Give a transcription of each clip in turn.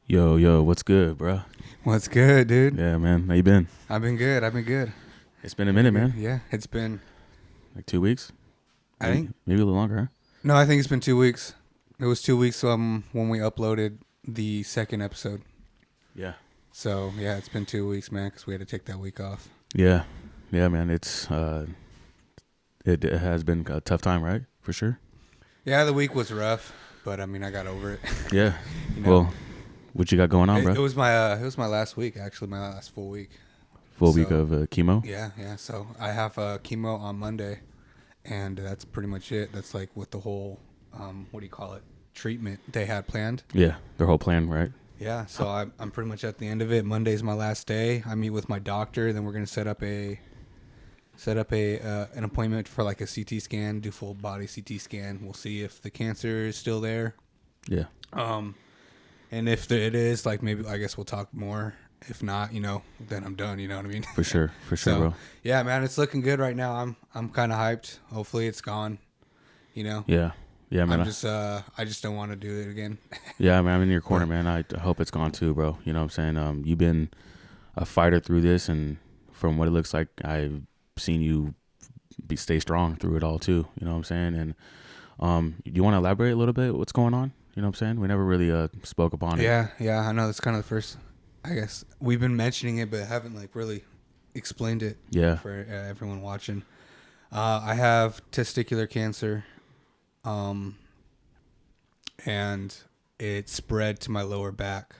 Yo, what's good, bro? What's good, dude? Yeah, man. How you been? I've been good. It's been a minute, man. Yeah, it's been. Like 2 weeks? I think. Maybe a little longer, huh? No, I think it's been 2 weeks. It was 2 weeks when we uploaded the second episode. Yeah. So yeah, it's been 2 weeks, man, because we had to take that week off. Yeah, man. It's it has been a tough time, right? For sure. Yeah, the week was rough, but I mean, I got over it. Yeah. You know? Well, what you got going on, bro? It was my last week, actually, my last full week. Full week of chemo. Yeah. So I have chemo on Monday, and that's pretty much it. That's like with the whole what do you call it? Treatment they had planned. Yeah, their whole plan, right? Yeah, so I'm pretty much at the end of it. Monday's my last day. I meet with my doctor. Then we're gonna set up an appointment for like a CT scan, do full body CT scan. We'll see if the cancer is still there. Yeah. And if it is, like maybe I guess we'll talk more. If not, then I'm done. You know what I mean? For sure, so, bro. Yeah, man, it's looking good right now. I'm kind of hyped. Hopefully, it's gone. Yeah, man. I just don't want to do it again. Yeah, man. I'm in your corner, man. I hope it's gone too, bro. You know what I'm saying? You've been a fighter through this, and from what it looks like, I've seen you stay strong through it all too. You know what I'm saying? And you want to elaborate a little bit? What's going on? You know what I'm saying? We never really spoke upon it. Yeah. I know that's kind of the first. I guess we've been mentioning it, but haven't like really explained it. Yeah. For everyone watching, I have testicular cancer, and it spread to my lower back.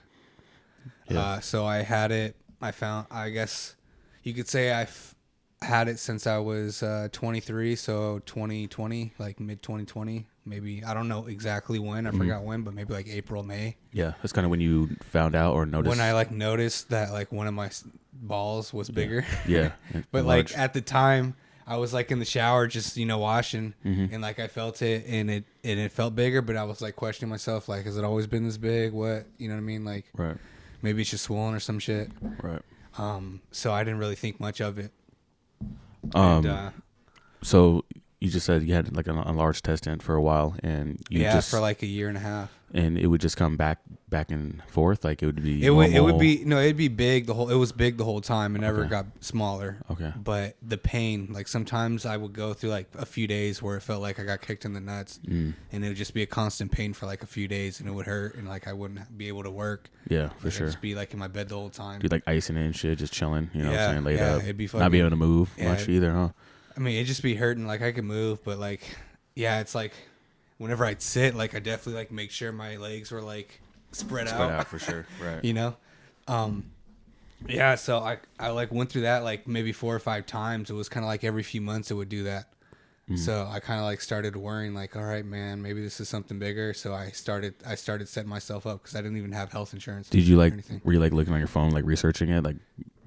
Yeah. So I had it. I guess you could say I've had it since I was 23. So 2020, like mid 2020. Maybe, I don't know exactly when. I forgot when, but maybe like April, May. Yeah, that's kind of when you found out or noticed. When I like noticed that like one of my balls was bigger. Yeah. But large. like at the time, I was like in the shower just washing, and like I felt it, and it felt bigger. But I was like questioning myself, like, has it always been this big? What, you know what I mean? Like, right. Maybe it's just swollen or some shit. Right. So I didn't really think much of it. So you just said you had like a large testing for a while, and for like a year and a half, and it would just come back and forth, like it would be. It'd be big it was big the whole time. It never got smaller. Okay. But the pain, like sometimes I would go through like a few days where it felt like I got kicked in the nuts, and it would just be a constant pain for like a few days, and it would hurt, and like I wouldn't be able to work. Yeah, for sure. I'd just be like in my bed the whole time. Be like icing it and shit, just chilling. You know what I'm saying? Laid up. It'd be fucking, not be able to move much either, huh? I mean, it'd just be hurting. Like I could move, but like, yeah, it's like whenever I'd sit, like I definitely like make sure my legs were like spread out for sure. Right. Yeah, so I like went through that like maybe 4 or 5 times. It was kind of like every few months it would do that. So I kind of like started worrying, like, all right, man, maybe this is something bigger. So I started setting myself up because I didn't even have health insurance. Did you like? Were you like looking on your phone, like researching it, like?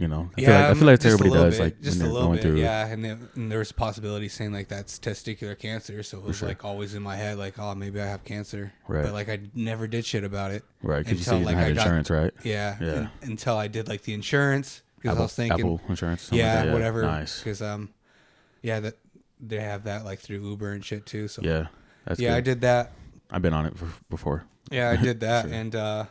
I feel like that's everybody does, bit, like just when a they're little going bit, through. yeah. And there was a possibility saying like that's testicular cancer, so it was like always in my head, like, oh, maybe I have cancer, right? But like I never did shit about it, right? Because you see, like, I had insurance, right? Yeah. Until I did like the insurance, because I was thinking Apple insurance, whatever, nice. Because that they have that like through Uber and shit too. So yeah, that's good. I did that. I've been on it before. Yeah, I did that, sure. And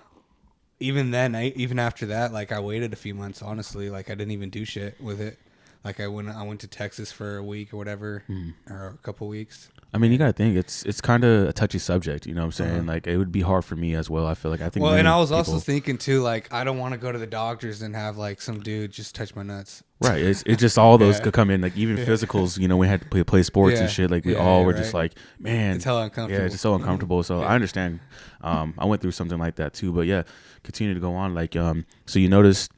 even then, even after that, like I waited a few months. Honestly, like I didn't even do shit with it. Like I went to Texas for a week or whatever, or a couple weeks. I mean, you gotta think it's kind of a touchy subject. You know what I'm saying? Like it would be hard for me as well. I feel like I think. Well, and I was also thinking too, like I don't want to go to the doctors and have like some dude just touch my nuts. Right. It's just all those could come in, like even physicals. We had to play sports and shit. Like we all were just like, man, it's hella uncomfortable. Yeah, it's just so uncomfortable. So I understand. I went through something like that too. But yeah, continue to go on. Like so you noticed.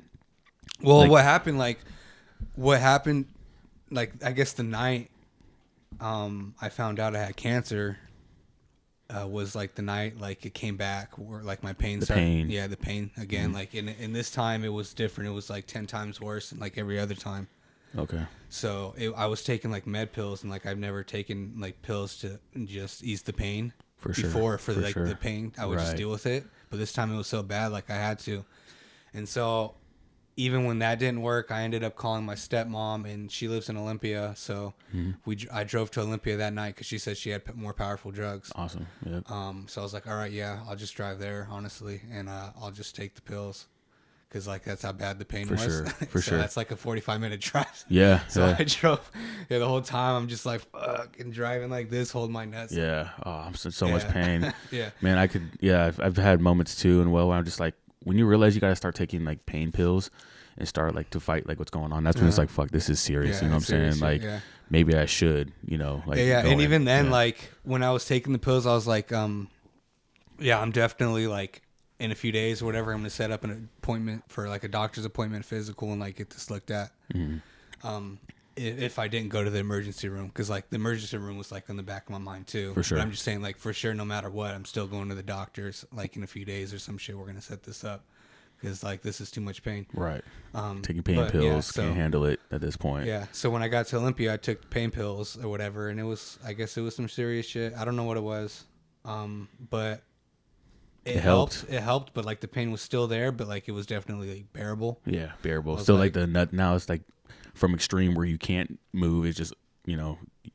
Well, like, what happened? Like I guess the night I found out I had cancer was like the night like it came back where like my pain started. Yeah, the pain again. Like in this time it was different. It was like 10 times worse than like every other time. Okay. So I was taking like med pills, and like I've never taken like pills to just ease the pain before for the pain. I would just deal with it, but this time it was so bad like I had to. And so even when that didn't work, I ended up calling my stepmom, and she lives in Olympia. So I drove to Olympia that night because she said she had more powerful drugs. Awesome. Yep. So I was like, all right, yeah, I'll just drive there, honestly, and I'll just take the pills. Because, like, that's how bad the pain was. For so sure. that's like a 45-minute drive. Yeah. So yeah. I drove the whole time. I'm just like, fucking driving like this, holding my nuts. Yeah. Oh, I'm so much pain. Yeah. Man, I've had moments too, and where I'm just like, when you realize you got to start taking like pain pills and start like to fight like what's going on, that's when it's like, fuck, this is serious. You know what I'm saying? Like, maybe I should, like. Yeah. And even then, like, when I was taking the pills, I was like, yeah, I'm definitely like, in a few days or whatever, I'm going to set up an appointment for like a doctor's appointment, physical, and like get this looked at. If I didn't go to the emergency room, because like the emergency room was like in the back of my mind too. For sure. But I'm just saying, like, for sure, no matter what, I'm still going to the doctor's like in a few days or some shit. We're going to set this up because like this is too much pain. Right. Taking pain pills, can't handle it at this point. Yeah. So when I got to Olympia, I took pain pills or whatever, and I guess it was some serious shit. I don't know what it was. But it helped. It helped, but like the pain was still there, but like it was definitely like bearable. Yeah, bearable. Still like the nut. Now it's like from extreme where you can't move. It's just you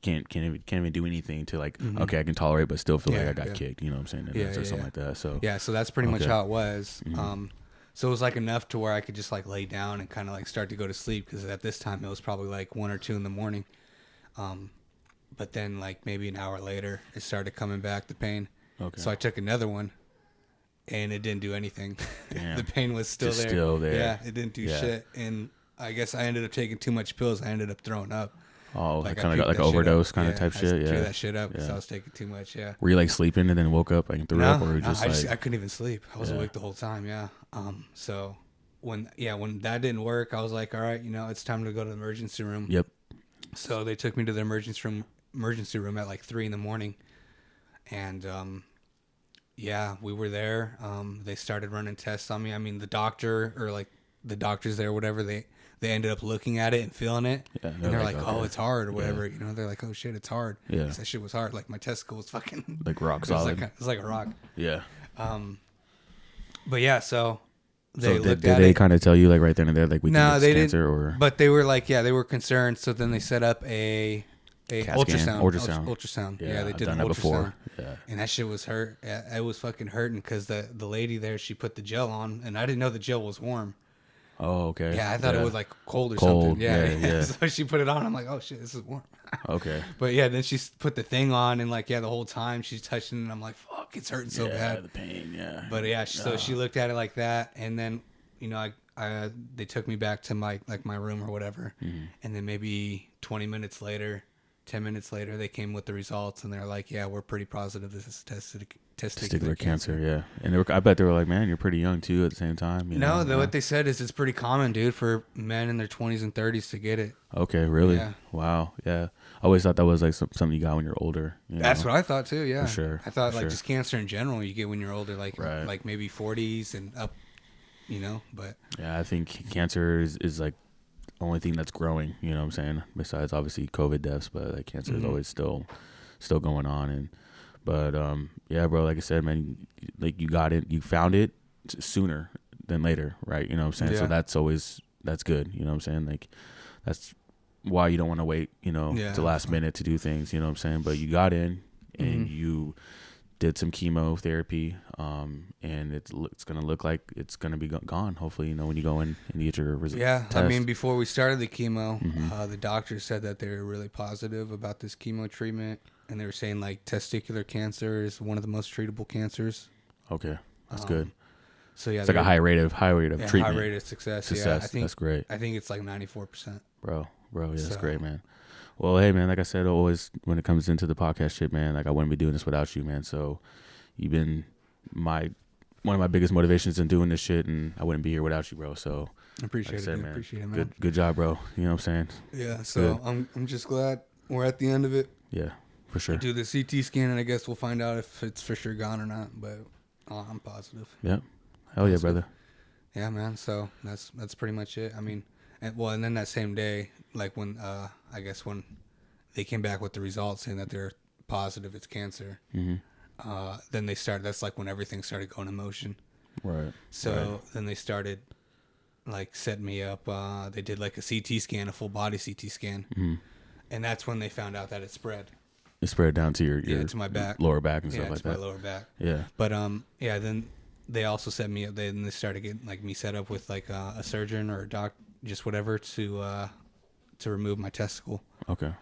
can't even do anything to like okay, I can tolerate, but still feel like I got kicked. You know what I'm saying? Or something like that. So so that's pretty much how it was. So it was like enough to where I could just like lay down and kind of like start to go to sleep because at this time it was probably like 1 or 2 in the morning. But then like maybe an hour later it started coming back, the pain. Okay. So I took another one. And it didn't do anything. The pain was still there. Yeah, it didn't do shit. And I guess I ended up taking too much pills. I ended up throwing up. Oh, like kind of got like an overdose kind of type shit. Yeah, threw that shit up because I was taking too much. Yeah. Were you like sleeping and then woke up and threw up, or were you just I couldn't even sleep. I was awake the whole time. Yeah. So when that didn't work, I was like, all right, it's time to go to the emergency room. Yep. So they took me to the emergency room at like 3 a.m. And yeah, we were there. They started running tests on me. I mean, the doctor or like the doctors there, whatever, they ended up looking at it and feeling it. Yeah, and they're like, oh, it's hard or whatever. They're like, oh shit, it's hard. Yeah. That shit was hard. Like my testicle was fucking like rock solid. It was like a rock. Yeah. But yeah, so they looked at it. Did they kind of tell you like right then and there, like we think it's cancer didn't, or? But they were like, they were concerned. So then they set up a ultrasound. Yeah, they did an ultrasound before. Yeah, and that shit was hurt. Yeah, it was fucking hurting because the lady there, she put the gel on, and I didn't know the gel was warm. Oh, okay. Yeah, I thought it was like cold or something. Yeah. So she put it on. I'm like, oh shit, this is warm. Okay. But yeah, then she put the thing on, and like the whole time she's touching it, and I'm like, fuck, it's hurting so bad. The pain. Yeah. But yeah, so she looked at it like that, and then they took me back to my room or whatever, and then maybe 20 minutes later. 10 minutes later, they came with the results, and they're like, "Yeah, we're pretty positive this is testicular cancer." Yeah, and I bet they were like, "Man, you're pretty young too." At the same time, what they said is it's pretty common, dude, for men in their 20s and 30s to get it. Okay, really? Yeah. Wow. Yeah, I always thought that was like something you got when you're older. That's what I thought too. Yeah, for sure. I thought just cancer in general you get when you're older, like maybe 40s and up, But yeah, I think cancer is like. Only thing that's growing, you know what I'm saying? Besides obviously COVID deaths, but like cancer is always still going on. But yeah, bro, like I said, man, like you got it, you found it sooner than later, right? You know what I'm saying? Yeah. So that's good, you know what I'm saying? Like that's why you don't want to wait, to last minute to do things, you know what I'm saying? But you got in and you did some chemotherapy, and it's gonna look like it's gonna be gone. Hopefully, when you go in and you get your results. Yeah, test. I mean, before we started the chemo, the doctor said that they were really positive about this chemo treatment, and they were saying like testicular cancer is one of the most treatable cancers. Okay, that's good. So yeah, it's like a high rate of treatment. High rate of success. Yeah, I think that's great. I think it's like 94%. Bro, yeah, that's great, man. Well, hey, man, like I said, always when it comes into the podcast shit, man, like I wouldn't be doing this without you, man. So you've been one of my biggest motivations in doing this shit, and I wouldn't be here without you, bro. So I appreciate it, man. Appreciate it, man. Good job, bro. You know what I'm saying? Yeah, so I'm just glad we're at the end of it. Yeah, for sure. Do the CT scan, and I guess we'll find out if it's for sure gone or not, but I'm positive. Yeah. Hell yeah, brother. Yeah, man. So that's pretty much it. I mean, and then that same day, like when I guess when they came back with the results saying that they're positive it's cancer, then they started. That's like when everything started going in motion. Right. So then they started like set me up. They did like a CT scan, a full body CT scan, and that's when they found out that it spread. It spread down to your to my back, lower back and stuff like that. Yeah, to my lower back. Yeah. But then they also set me up. Then they started getting like me set up with like a surgeon or a doc, just whatever to remove my testicle. Okay.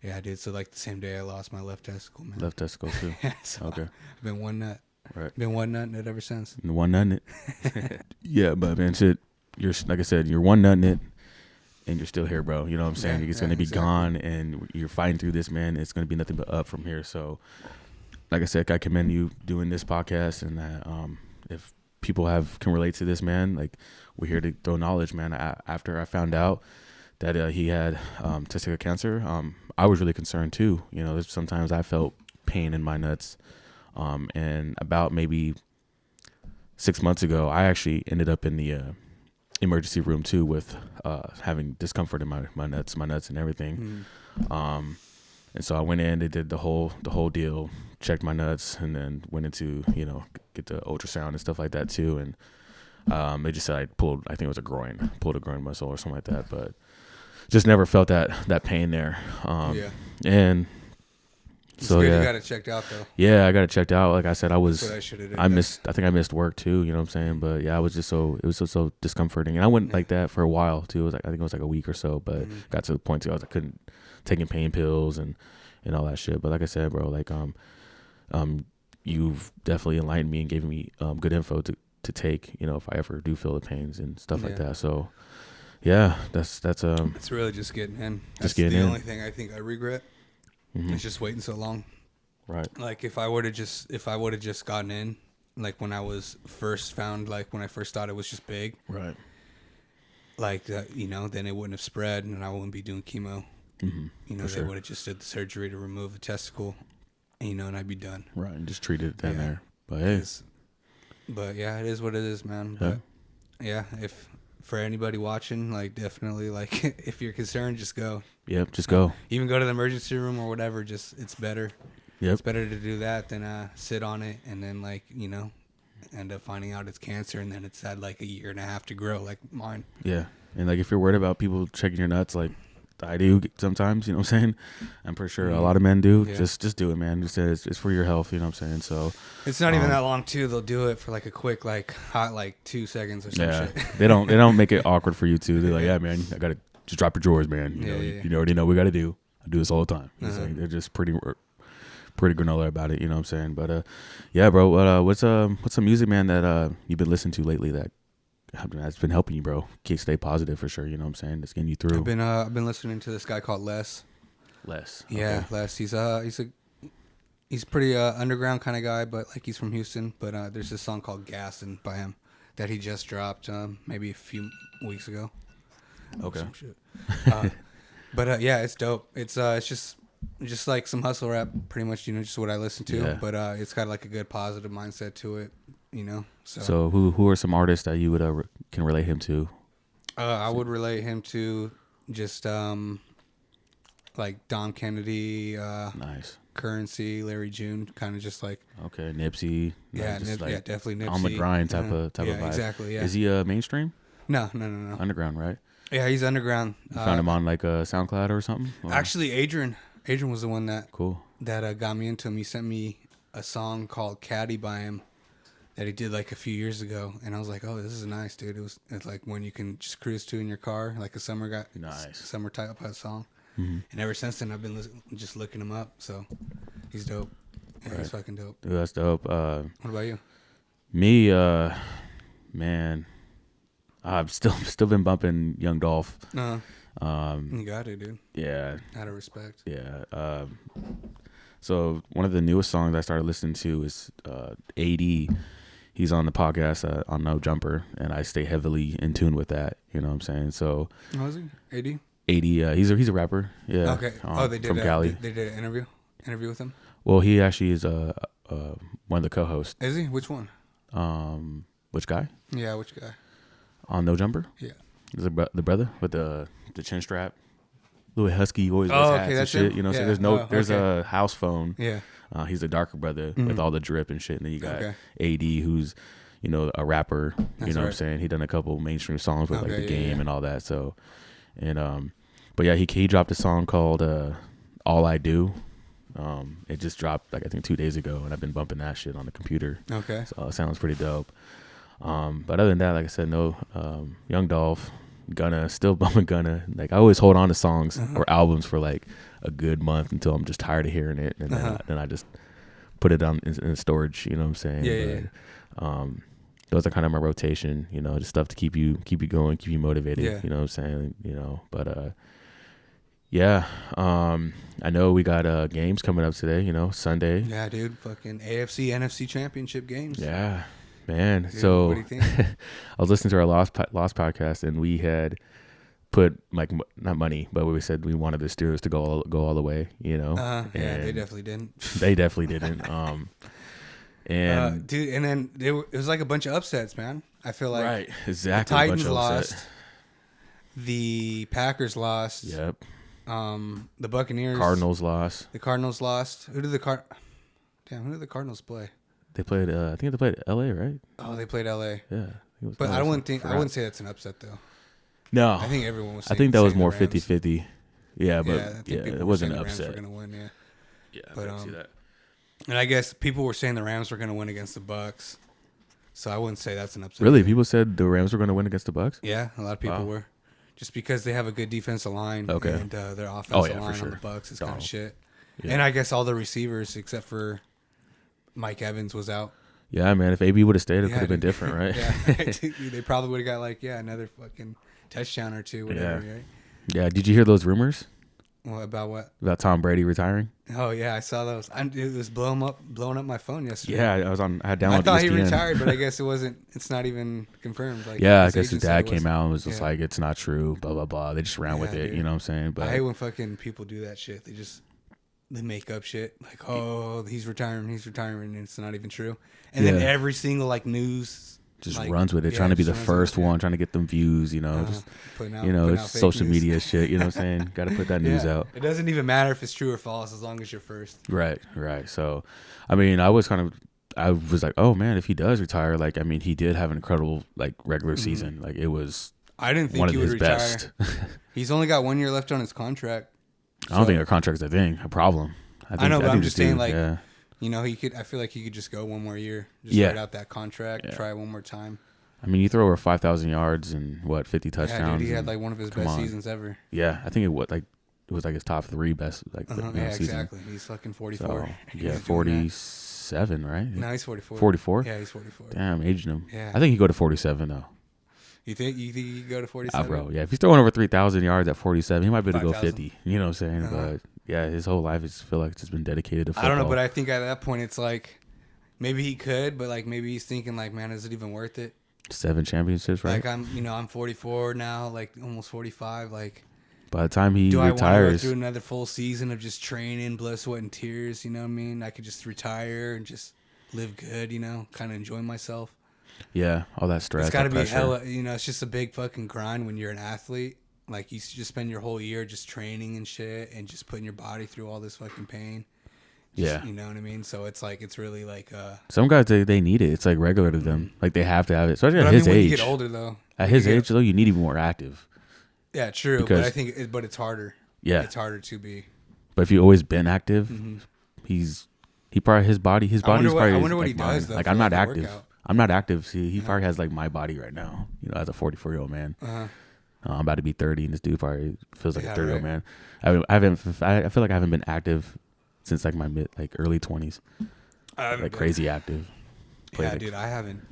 Yeah, dude. So like the same day I lost my left testicle, man. Left testicle too. So Okay. I've been one nut. Right. Been one nutting it ever since. One nutting it. Yeah, but man, shit. You're like I said, you're one nutting it, and you're still here, bro. You know what I'm saying? It's gonna be gone, and you're fighting through this, man. It's gonna be nothing but up from here. So, like I said, I commend you doing this podcast, and that if people can relate to this, man, like we're here to throw knowledge, man. After I found out that he had testicular cancer, I was really concerned too. You know, sometimes I felt pain in my nuts, and about maybe 6 months ago, I actually ended up in the emergency room too with having discomfort in my nuts and everything. And so I went in, they did the whole deal, checked my nuts, and then went into, get the ultrasound and stuff like that too. And they just said I think it was pulled a groin muscle or something like that, but just never felt that pain there. And so you got it checked out though. Yeah, I got it checked out. Like I said, I think I missed work too, you know what I'm saying? But yeah, I was just it was so discomforting. And I went like that for a while too. It was I think it was like a week or so, but got to the point too, I couldn't taking pain pills and all that shit. But like I said, bro, like you've definitely enlightened me and gave me good info to take, if I ever do feel the pains and stuff like that. So yeah, that's it's really just getting in. That's the only thing I think I regret. It's just waiting so long. Right. Like if I would have just gotten in, like when I was first found, like when I first thought it was just big. Right. Like then it wouldn't have spread, and I wouldn't be doing chemo. They would have just did the surgery to remove the testicle, and I'd be done. Right, and just treated it down there. But hey. But yeah, it is what it is, man. But yeah, if for anybody watching, like definitely, like if you're concerned, just go. Yep, just go. Even go to the emergency room or whatever. Just it's better. Yep. It's better to do that than sit on it and then end up finding out it's cancer, and then it's had like a year and a half to grow, like mine. Yeah, and like if you're worried about people checking your nuts, like I do sometimes, you know what I'm saying? I'm pretty sure a lot of men do. Yeah. Just do it, man. It's for your health, you know what I'm saying? So it's not even that long too. They'll do it for like a quick, like hot, like 2 seconds or some shit. They don't make it awkward for you too. They're like, yeah, man, I gotta just drop your drawers, man. You already know what we gotta do. I do this all the time. Like, they're just pretty granola about it, you know what I'm saying? But yeah, bro. What's some music, man, that you've been listening to lately that has been helping you, bro? Keep stay positive for sure. You know what I'm saying? It's getting you through. I've been listening to this guy called Les. Yeah, okay. Les. He's pretty underground kind of guy, but like he's from Houston. But there's this song called "Gassin" by him that he just dropped maybe a few weeks ago. Okay. But yeah, it's dope. It's just like some hustle rap, pretty much. Just what I listen to. Yeah. But it's got like a good positive mindset to it. So who are some artists that you would can relate him to? I would relate him to just like Dom Kennedy, nice Currency, Larry June, kind of just like Nipsey. Yeah, definitely Nipsey. On the grind type of vibe. Exactly. Yeah. Is he mainstream? No. Underground, right? Yeah, he's underground. You found him on like SoundCloud or something? Or? Actually, Adrian was the one that got me into him. He sent me a song called "Caddy" by him that he did like a few years ago, and I was like, "Oh, this is nice, dude." It's like when you can just cruise to in your car, like a summer type of song. And ever since then, I've been just looking him up. So he's dope. Yeah, he's fucking dope. Dude, that's dope. What about you? Me, man, I've still been bumping Young Dolph. You got it, dude. Yeah. Out of respect. Yeah. So one of the newest songs I started listening to is AD. He's on the podcast on No Jumper, and I stay heavily in tune with that. You know what I'm saying? So. Oh, is he? AD? AD. He's a rapper. Yeah. Okay. They did from Cali. They did an interview with him. Well, he actually is one of the co-hosts. Is he? Which one? Which guy? Yeah, which guy? On No Jumper. Yeah. Is the brother with the chin strap? Little husky, always wears hats and shit. You know, so there's a house phone. Yeah. He's a darker brother with all the drip and shit, and then you got AD, who's, you know, a rapper. That's you know right. what I'm saying? He done a couple mainstream songs with like Okay, The yeah, Game yeah. and all that. So, and but yeah, he dropped a song called All I Do. It just dropped like I think 2 days ago, and I've been bumping that shit on the computer. Okay. So it sounds pretty dope. But other than that, like I said, no, Young Dolph, Gunna, still bumping Gunna. Like I always hold on to songs or albums for like a good month until I'm just tired of hearing it, and then I just put it on in storage. You know what I'm saying? Yeah, but, those are kind of my rotation. You know, just stuff to keep you going, keep you motivated. Yeah. You know what I'm saying? You know, but yeah. I know we got games coming up today. You know, Sunday. Yeah, dude. Fucking AFC, NFC championship games. Yeah. Man, Dude, so what do you think? I was listening to our Lost podcast, and we had put like not money, but we said we wanted the Steelers to go all the way. You know, Yeah, they definitely didn't. They definitely didn't. And dude, and then it was like a bunch of upsets, man. I feel like right, exactly. the Titans a bunch of lost, upset. the Packers lost. Yep. The Buccaneers, Cardinals lost. The Cardinals lost. Who did the Cardinals play? They played. I think they played L.A. Right? Oh, they played L.A. Yeah. But I wouldn't say that's an upset though. No, I think everyone was. I think that was saying more the Rams. 50-50. Yeah, but I think people it were wasn't saying an the Rams upset. were gonna win, yeah. Yeah, I But, can see that. And I guess people were saying the Rams were going to win against the Bucks, so I wouldn't say that's an upset. Really, either. people said the Rams were going to win against the Bucks. Yeah, a lot of people Wow. were, just because they have a good defensive line. Okay. And their offensive for line sure. on the Bucks is kind of shit. Yeah. And I guess all the receivers except for Mike Evans was out. Yeah, man. If AB would have stayed, it Yeah, could have been dude. different, right? Yeah, they probably would have got another fucking touchdown or two, whatever. Yeah. Right? Yeah. Did you hear those rumors Well, about what? about Tom Brady retiring? Oh yeah, I saw those. It was blowing up my phone yesterday. Yeah, I had downloaded I thought he ESPN. retired, but I guess it wasn't. It's not even confirmed. Like, Yeah, I his guess his agent said dad it came wasn't. out and was just Yeah. like, it's not true, blah, blah, blah. They just ran with Yeah, it, dude. you know what I'm saying? But I hate when fucking people do that shit. They make up shit like, oh, he's retiring, and it's not even true. And then Yeah. every single news just like, runs with it, yeah, trying to be just the runs with first it, yeah. one, trying to get them views, you know, just, putting out, it's fake social news. media shit, you know what I'm saying? Got to put that news out. It doesn't even matter if it's true or false as long as you're first. Right. So, I mean, I was like, oh man, if he does retire, like, I mean, he did have an incredible like regular season. Like it was I didn't think one he of would his retire. best. He's only got 1 year left on his contract. I don't think a contract's a problem. I know, but I'm this just saying, dude, like, yeah. he could. I feel like he could just go one more year, just Yeah. write out that contract, try one more time. I mean, you throw over 5,000 yards and 50 touchdowns. Yeah, dude, he had and- like one of his come best on. seasons ever. Yeah, I think it was like his top 3 best Yeah, season. exactly. He's fucking 44. So, He's yeah, doing 47, right? that. No, he's 44. 44? Yeah, he's 44. Damn, aging him. Yeah. I think he'd go to 47 though. You think he could go to 47? Bro, yeah. If he's throwing over 3,000 yards at 47, he might be able to go 5,000. 50. You know what I'm saying? Uh-huh. But yeah, his whole life is feel like it's just been dedicated to football. I don't know, but I think at that point it's like maybe he could, but like maybe he's thinking like, man, is it even worth it? 7 championships, right? Like I'm 44 now, like almost 45. Like, By the time he do I want to go retires, through another full season of just training, blood, sweat, and tears? You know what I mean? I could just retire and just live good, kind of enjoy myself. yeah, all that stress. It's got to that be pressure. hella, it's just a big fucking grind when you're an athlete. Like, you just spend your whole year just training and shit and just putting your body through all this fucking pain. Yeah. You know what I mean? So it's like, it's really like, Some guys, they need it. It's like regular to them. Like they have to have it. Especially but at I mean, his when age. you get older though. At his age, though, you need to be more active. Yeah, true. Because- But I think, but it's harder. Yeah. It's harder to be. But if you've always been active, he probably his body's I wonder probably what like he mine. does, though, Like for, I'm not like, a active. workout. I'm not active. See, he probably has like my body right now. As a 44-year-old man. I'm about to be 30, and this dude probably feels like a 30-year-old man. I feel like I haven't been active since like my early 20s. Like crazy active. Yeah, dude, I haven't.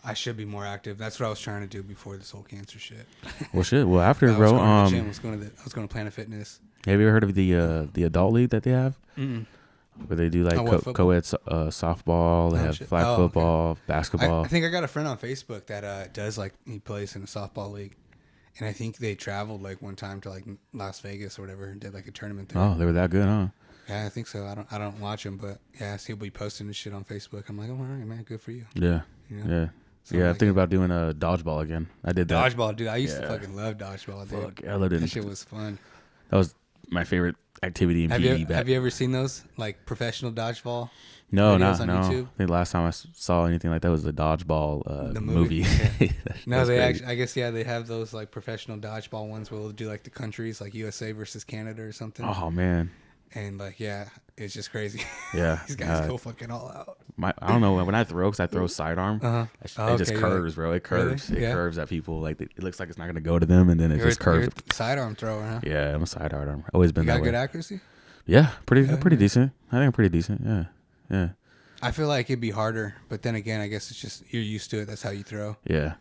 I should be more active. That's what I was trying to do before this whole cancer shit. Well, shit. Well, after I was bro, going to the gym. I was going to Planet Fitness. have you ever heard of the adult league that they have? Where they do like football? co-ed softball, they have shit. flag football, basketball. I think I got a friend on Facebook that does like he plays in a softball league, and I think they traveled like one time to like Las Vegas or whatever and did like a tournament there. Oh, they were that good, huh? Yeah, I think so. I don't watch him, but yeah, he'll be posting this shit on Facebook. I'm like, oh, all right, man, good for you. Yeah, You know? yeah, Something yeah. I'm like thinking about doing a dodgeball again. I did that. Dodgeball, dude. I used to Yeah. fucking love dodgeball, dude. Fuck, I loved it. That shit was fun. That was my favorite activity in PE. Have you ever seen those like professional dodgeball? No, videos on no. YouTube? I think last time I saw anything like that was the dodgeball The movie. Yeah. No, they crazy. actually, I guess, yeah, they have those like professional dodgeball ones where they'll do like the countries, like USA versus Canada or something. Oh man. And like, yeah, it's just crazy. Yeah. These guys go fucking all out. I don't know when I throw, because I throw sidearm. It just curves, bro. It curves. Really? It curves at people. Like it looks like it's not gonna go to them, and then it just curves. You're a sidearm thrower, huh? Yeah, I'm a sidearm. Always been You that got way. good accuracy? Yeah, pretty decent. I think I'm pretty decent. Yeah. I feel like it'd be harder, but then again, I guess it's just you're used to it. That's how you throw. Yeah.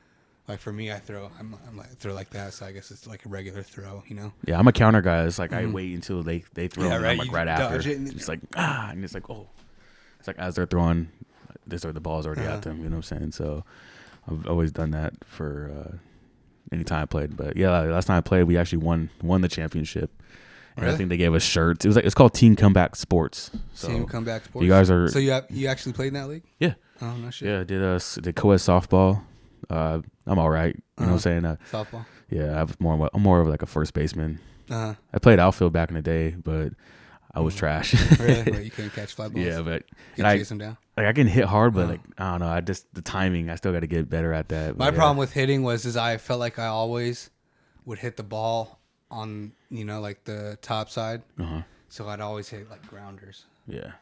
Like for me, I'm like throw like that, so I guess it's like a regular throw, you know. Yeah, I'm a counter guy. It's like I wait until they throw, and I'm like You right after. and It's like and it's like it's like as they're throwing, the ball's already at them. You know what I'm saying? So I've always done that for any time I played. But yeah, last time I played, we actually won the championship. And Really? I think they gave us shirts. It's called Team Comeback Sports. So Team Comeback Sports. You guys are. So you actually played in that league? Yeah. Oh no shit. Yeah, did co-ed softball. I'm all right. You know what I'm saying? Softball. Yeah, I'm more of like a first baseman. Uh-huh. I played outfield back in the day, but I was trash. Really? Where you couldn't catch fly balls? Yeah, but you can chase them down. Like I can hit hard, but like I don't know. The timing. I still got to get better at that. My problem with hitting was I felt like I always would hit the ball on like the top side. So I'd always hit like grounders. Yeah.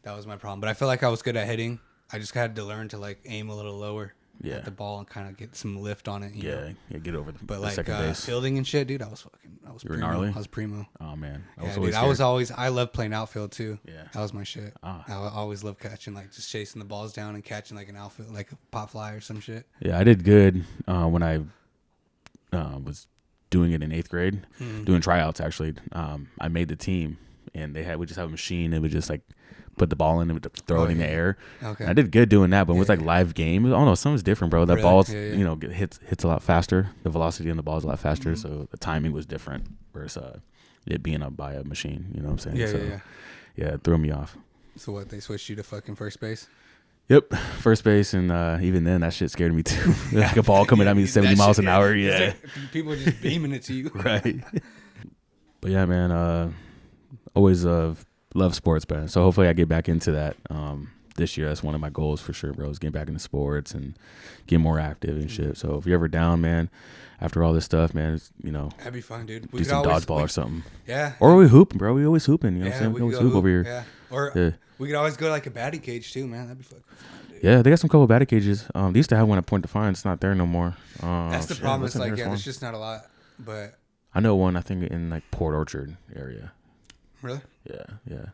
That was my problem. But I felt like I was good at hitting. I just had to learn to like aim a little lower. Yeah. At the ball and kind of get some lift on it. You know? Yeah, get over But the like second base. fielding and shit, dude, I was You were primo. gnarly? I was primo. Oh man, I loved playing outfield too. Yeah. That was my shit. I always loved catching, like just chasing the balls down and catching like an outfield, like a pop fly or some shit. Yeah, I did good when I was doing it in 8th grade, doing tryouts actually. I made the team, and we just have a machine. It would just like put the ball in and throw it in the air. Okay. And I did good doing that, but with like live game, I don't know, something's different, bro. That Really? ball's hits a lot faster. The velocity on the ball is a lot faster, so the timing was different versus it being up by a machine. You know what I'm saying? Yeah, it threw me off. So what? They switched you to fucking first base? Yep, first base, and even then, that shit scared me too. Like a ball coming at me 70 miles an hour. Yeah, like, people are just beaming it to you. Right. But yeah, man, always love sports, man. So hopefully I get back into that this year. That's one of my goals for sure, bro, is getting back into sports and get more active and shit. So if you're ever down, man, after all this stuff, man, it's, that'd be fun, dude. Do some dodgeball or something. Yeah. Or we hooping, bro. We always hooping. You know what I'm saying? We always hoop over here. Yeah. Or we could always go to like a batting cage too, man. That'd be fucking fun, dude. Yeah, they got some couple batting cages. They used to have one at Point Defiance. It's not there no more. That's the problem. It's like, there's just not a lot. But I know one, I think, in like Port Orchard area. Really? Yeah.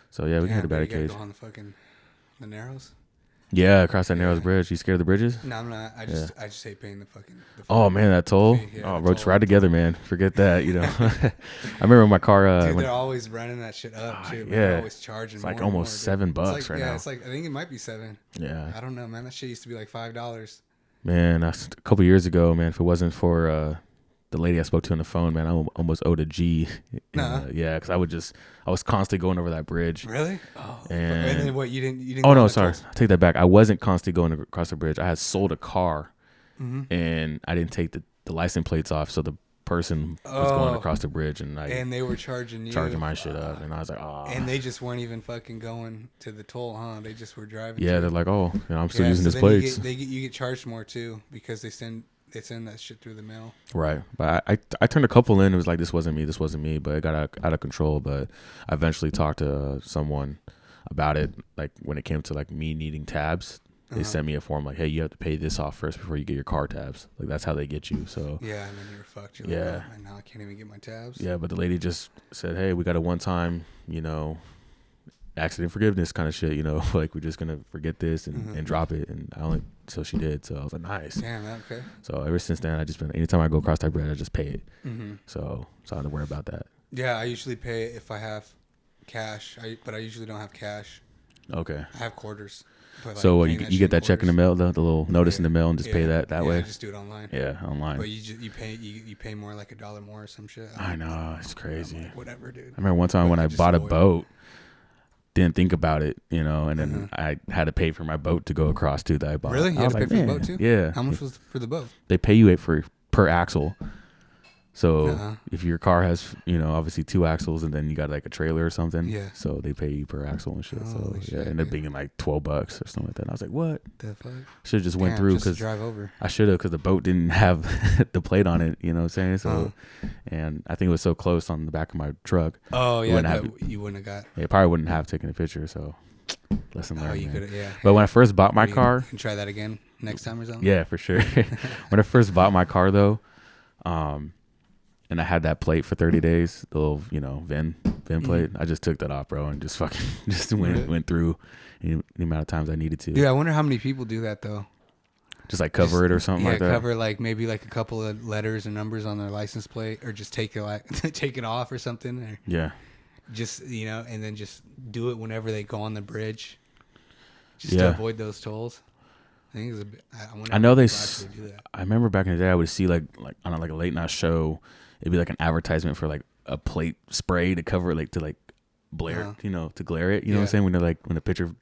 So yeah, we can hit a batting cage. Go on the Narrows. Yeah, across that Narrows Bridge. You scared of the bridges? No, I'm not. I just hate paying the fucking. Oh man, that toll! Bro, just ride together, man. Forget that. I remember my car. Dude, they're always running that shit up too. Man. Yeah, they're always charging. It's like more almost and more, $7 right now. Yeah, it's like I think it might be $7. Yeah. I don't know, man. That shit used to be like $5. Man, a couple years ago, man. If it wasn't for the lady I spoke to on the phone, man, I almost owed a G. Yeah, because I was constantly going over that bridge. Really? Oh. And then what? You didn't. Oh no, sorry. I take that back. I wasn't constantly going across the bridge. I had sold a car, and I didn't take the license plates off, so the person was going across the bridge, and they were charging my shit up, and I was like, oh. And they just weren't even fucking going to the toll, huh? They just were driving. Yeah, they're like, oh, I'm still using this plates. You get charged more too because they send that shit through the mail. Right. But I turned a couple in. It was like, this wasn't me. But it got out of control. But I eventually talked to someone about it. Like when it came to like me needing tabs, they sent me a form like, hey, you have to pay this off first before you get your car tabs. Like that's how they get you. So yeah, and then you're fucked. You're like, oh, man, now I can't even get my tabs. Yeah, but the lady just said, hey, we got a one-time, accident forgiveness kind of shit, like we're just gonna forget this and drop it, and so she did. So I was like, nice. Damn, okay. So ever since then, I just been, anytime I go across that bridge, I just pay it. So I don't have to worry about that. Yeah, I usually pay it if I have cash, but I usually don't have cash. Okay. I have quarters. But so you get that check in the mail, the little notice in the mail, and just pay that way. I just do it online. Yeah, online. But you pay more, like $1 more or some shit. I know, it's crazy. Like, whatever, dude. I remember one time when I bought a boat, didn't think about it, and then I had to pay for my boat to go across too. That I bought. Really? You had to pay for the boat too? Yeah. How much was for the boat? They pay you per axle. So if your car has, obviously 2 axles and then you got like a trailer or something, Yeah. so they pay you per axle and shit. So Holy yeah, shit, it ended up being like $12 or something like that. And I was like, what? The fuck? Should have just went through just to because drive over. I should have, because the boat didn't have the plate on it. You know what I'm saying? So, and I think it was so close on the back of my truck. Oh yeah, you wouldn't have got. Yeah, probably wouldn't have taken a picture. So lesson learned. You could, yeah. But when I first bought my car, you can try that again next time or something. Yeah, for sure. When I first bought my car though, and I had that plate for 30 days, the little, VIN plate. I just took that off, bro, and just fucking went through the amount of times I needed to. Dude, I wonder how many people do that though. Just like cover it or something like that. Yeah, cover like maybe like a couple of letters and numbers on their license plate, or just take it off or something. Or yeah. Just and then just do it whenever they go on the bridge, just to avoid those tolls. I think it's a bit. I know they. Do that. I remember back in the day, I would see like on a late night show, it'd be like an advertisement for like a plate spray to cover it, like to like blare, to glare it. You know what I'm saying? When the picture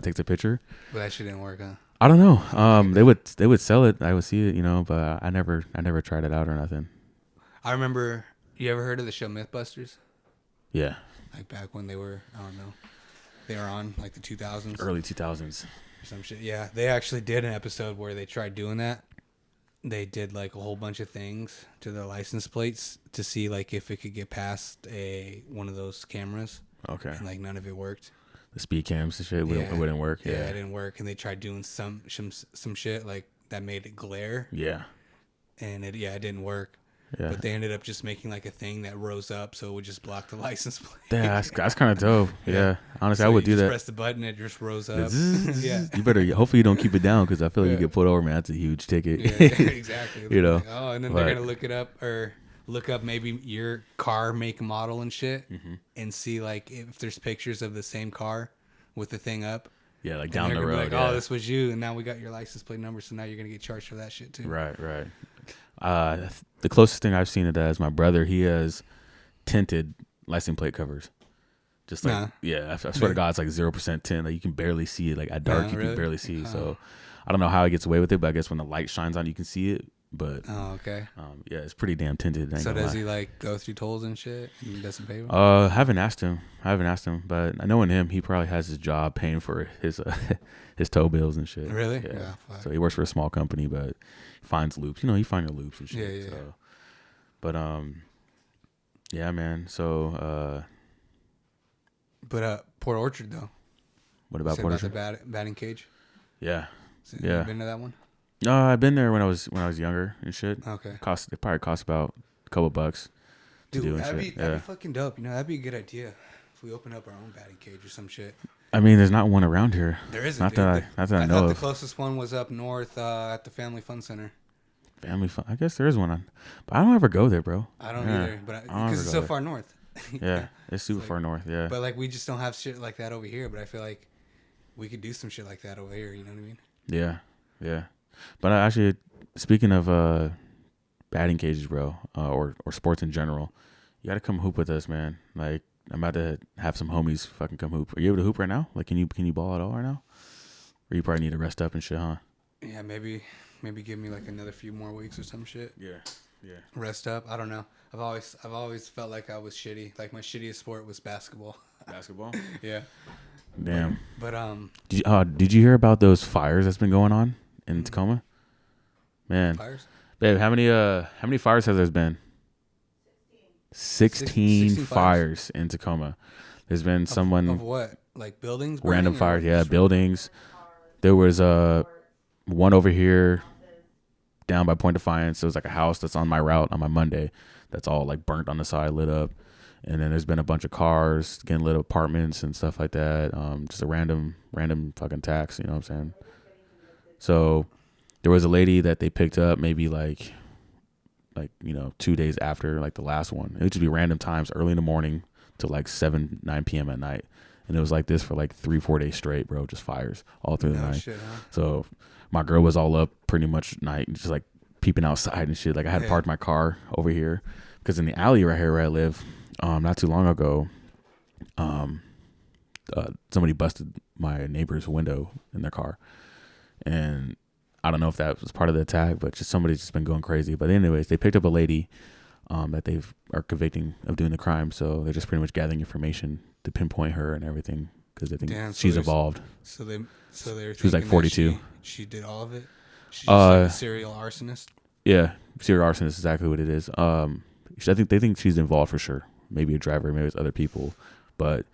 takes a picture. But that shit didn't work, huh? I don't know. They would sell it. I would see it, but I never tried it out or nothing. I remember. You ever heard of the show MythBusters? Yeah. Like back when they were, I don't know, they were on like the 2000s, early 2000s. Some shit. Yeah, they actually did an episode where they tried doing that. They did like a whole bunch of things to their license plates to see like if it could get past one of those cameras. Okay. And like none of it worked. The speed cams and shit wouldn't work. Yeah, it didn't work. And they tried doing some shit like that made it glare. Yeah. And it didn't work. Yeah. But they ended up just making like a thing that rose up so it would just block the license plate. Yeah, that's kind of dope. Yeah. Honestly, I would do that. Press the button, it just rose up. Yeah. You better, hopefully you don't keep it down because I feel like you get pulled over, man. That's a huge ticket. Yeah, exactly. Like, and then they're going to look it up or look up maybe your car make, model and shit and see like if there's pictures of the same car with the thing up. Yeah, like down the road. Like, this was you, and now we got your license plate number, so now you're going to get charged for that shit too. Right. The closest thing I've seen to that is my brother. He has tinted license plate covers. Just like, I swear to God, it's like 0% tint. Like you can barely see it. Like at dark, you can barely see. So I don't know how he gets away with it, but I guess when the light shines on, you can see it. But okay. It's pretty damn tinted. So does he like go through tolls and shit? And doesn't pay them? I haven't asked him, but I know in him, he probably has his job paying for his his tow bills and shit. Really? Yeah. So he works for a small company, but he finds loops. You find your loops and shit. Yeah. So, but yeah, man. So but Port Orchard though. What about Port Orchard? The batting cage. Yeah. You been to that one? No, I've been there when I was younger and shit. Okay. It probably cost about a couple bucks. Dude, that'd be fucking dope. That'd be a good idea if we open up our own batting cage or some shit. I mean, there's not one around here. There isn't. Not that I know of. I thought the closest one was up north at the Family Fun Center. Family Fun. I guess there is one on, but I don't ever go there, bro. I don't either, but because it's so far north. Yeah, it's super far north. Yeah. But like we just don't have shit like that over here. But I feel like we could do some shit like that over here. You know what I mean? Yeah. But actually, speaking of batting cages, bro, or sports in general, you gotta come hoop with us, man. Like I'm about to have some homies fucking come hoop. Are you able to hoop right now? Like, can you ball at all right now? Or you probably need to rest up and shit, huh? Yeah, maybe give me like another few more weeks or some shit. Yeah. Rest up. I don't know. I've always felt like I was shitty. Like my shittiest sport was basketball. Basketball? Yeah. Damn. But did you hear about those fires that's been going on in Tacoma? Man. Fires? Babe, how many fires has there been? 16 fires in Tacoma. There's been someone of what? Like buildings? Random fires, yeah, buildings. There was one over here down by Point Defiance. There was like a house that's on my route on my Monday that's all like burnt on the side, lit up. And then there's been a bunch of cars getting lit up, apartments and stuff like that. Just a random fucking tax, you know what I'm saying? So there was a lady that they picked up maybe like 2 days after like the last one. It would just be random times early in the morning to like 9 p.m. at night. And it was like this for like 3-4 days straight, bro. Just fires all through the night. Shit, huh? So my girl was all up pretty much night, just like peeping outside and shit. Like I had parked my car over here because in the alley right here where I live, not too long ago, somebody busted my neighbor's window in their car. And I don't know if that was part of the attack, but somebody's just been going crazy. But anyways, they picked up a lady that they've are convicting of doing the crime. So they're just pretty much gathering information to pinpoint her and everything because I think she's involved. So they're she was like 42. She did all of it. She's just like a serial arsonist. Yeah, serial arsonist is exactly what it is. I think they think she's involved for sure. Maybe a driver, maybe it's other people, but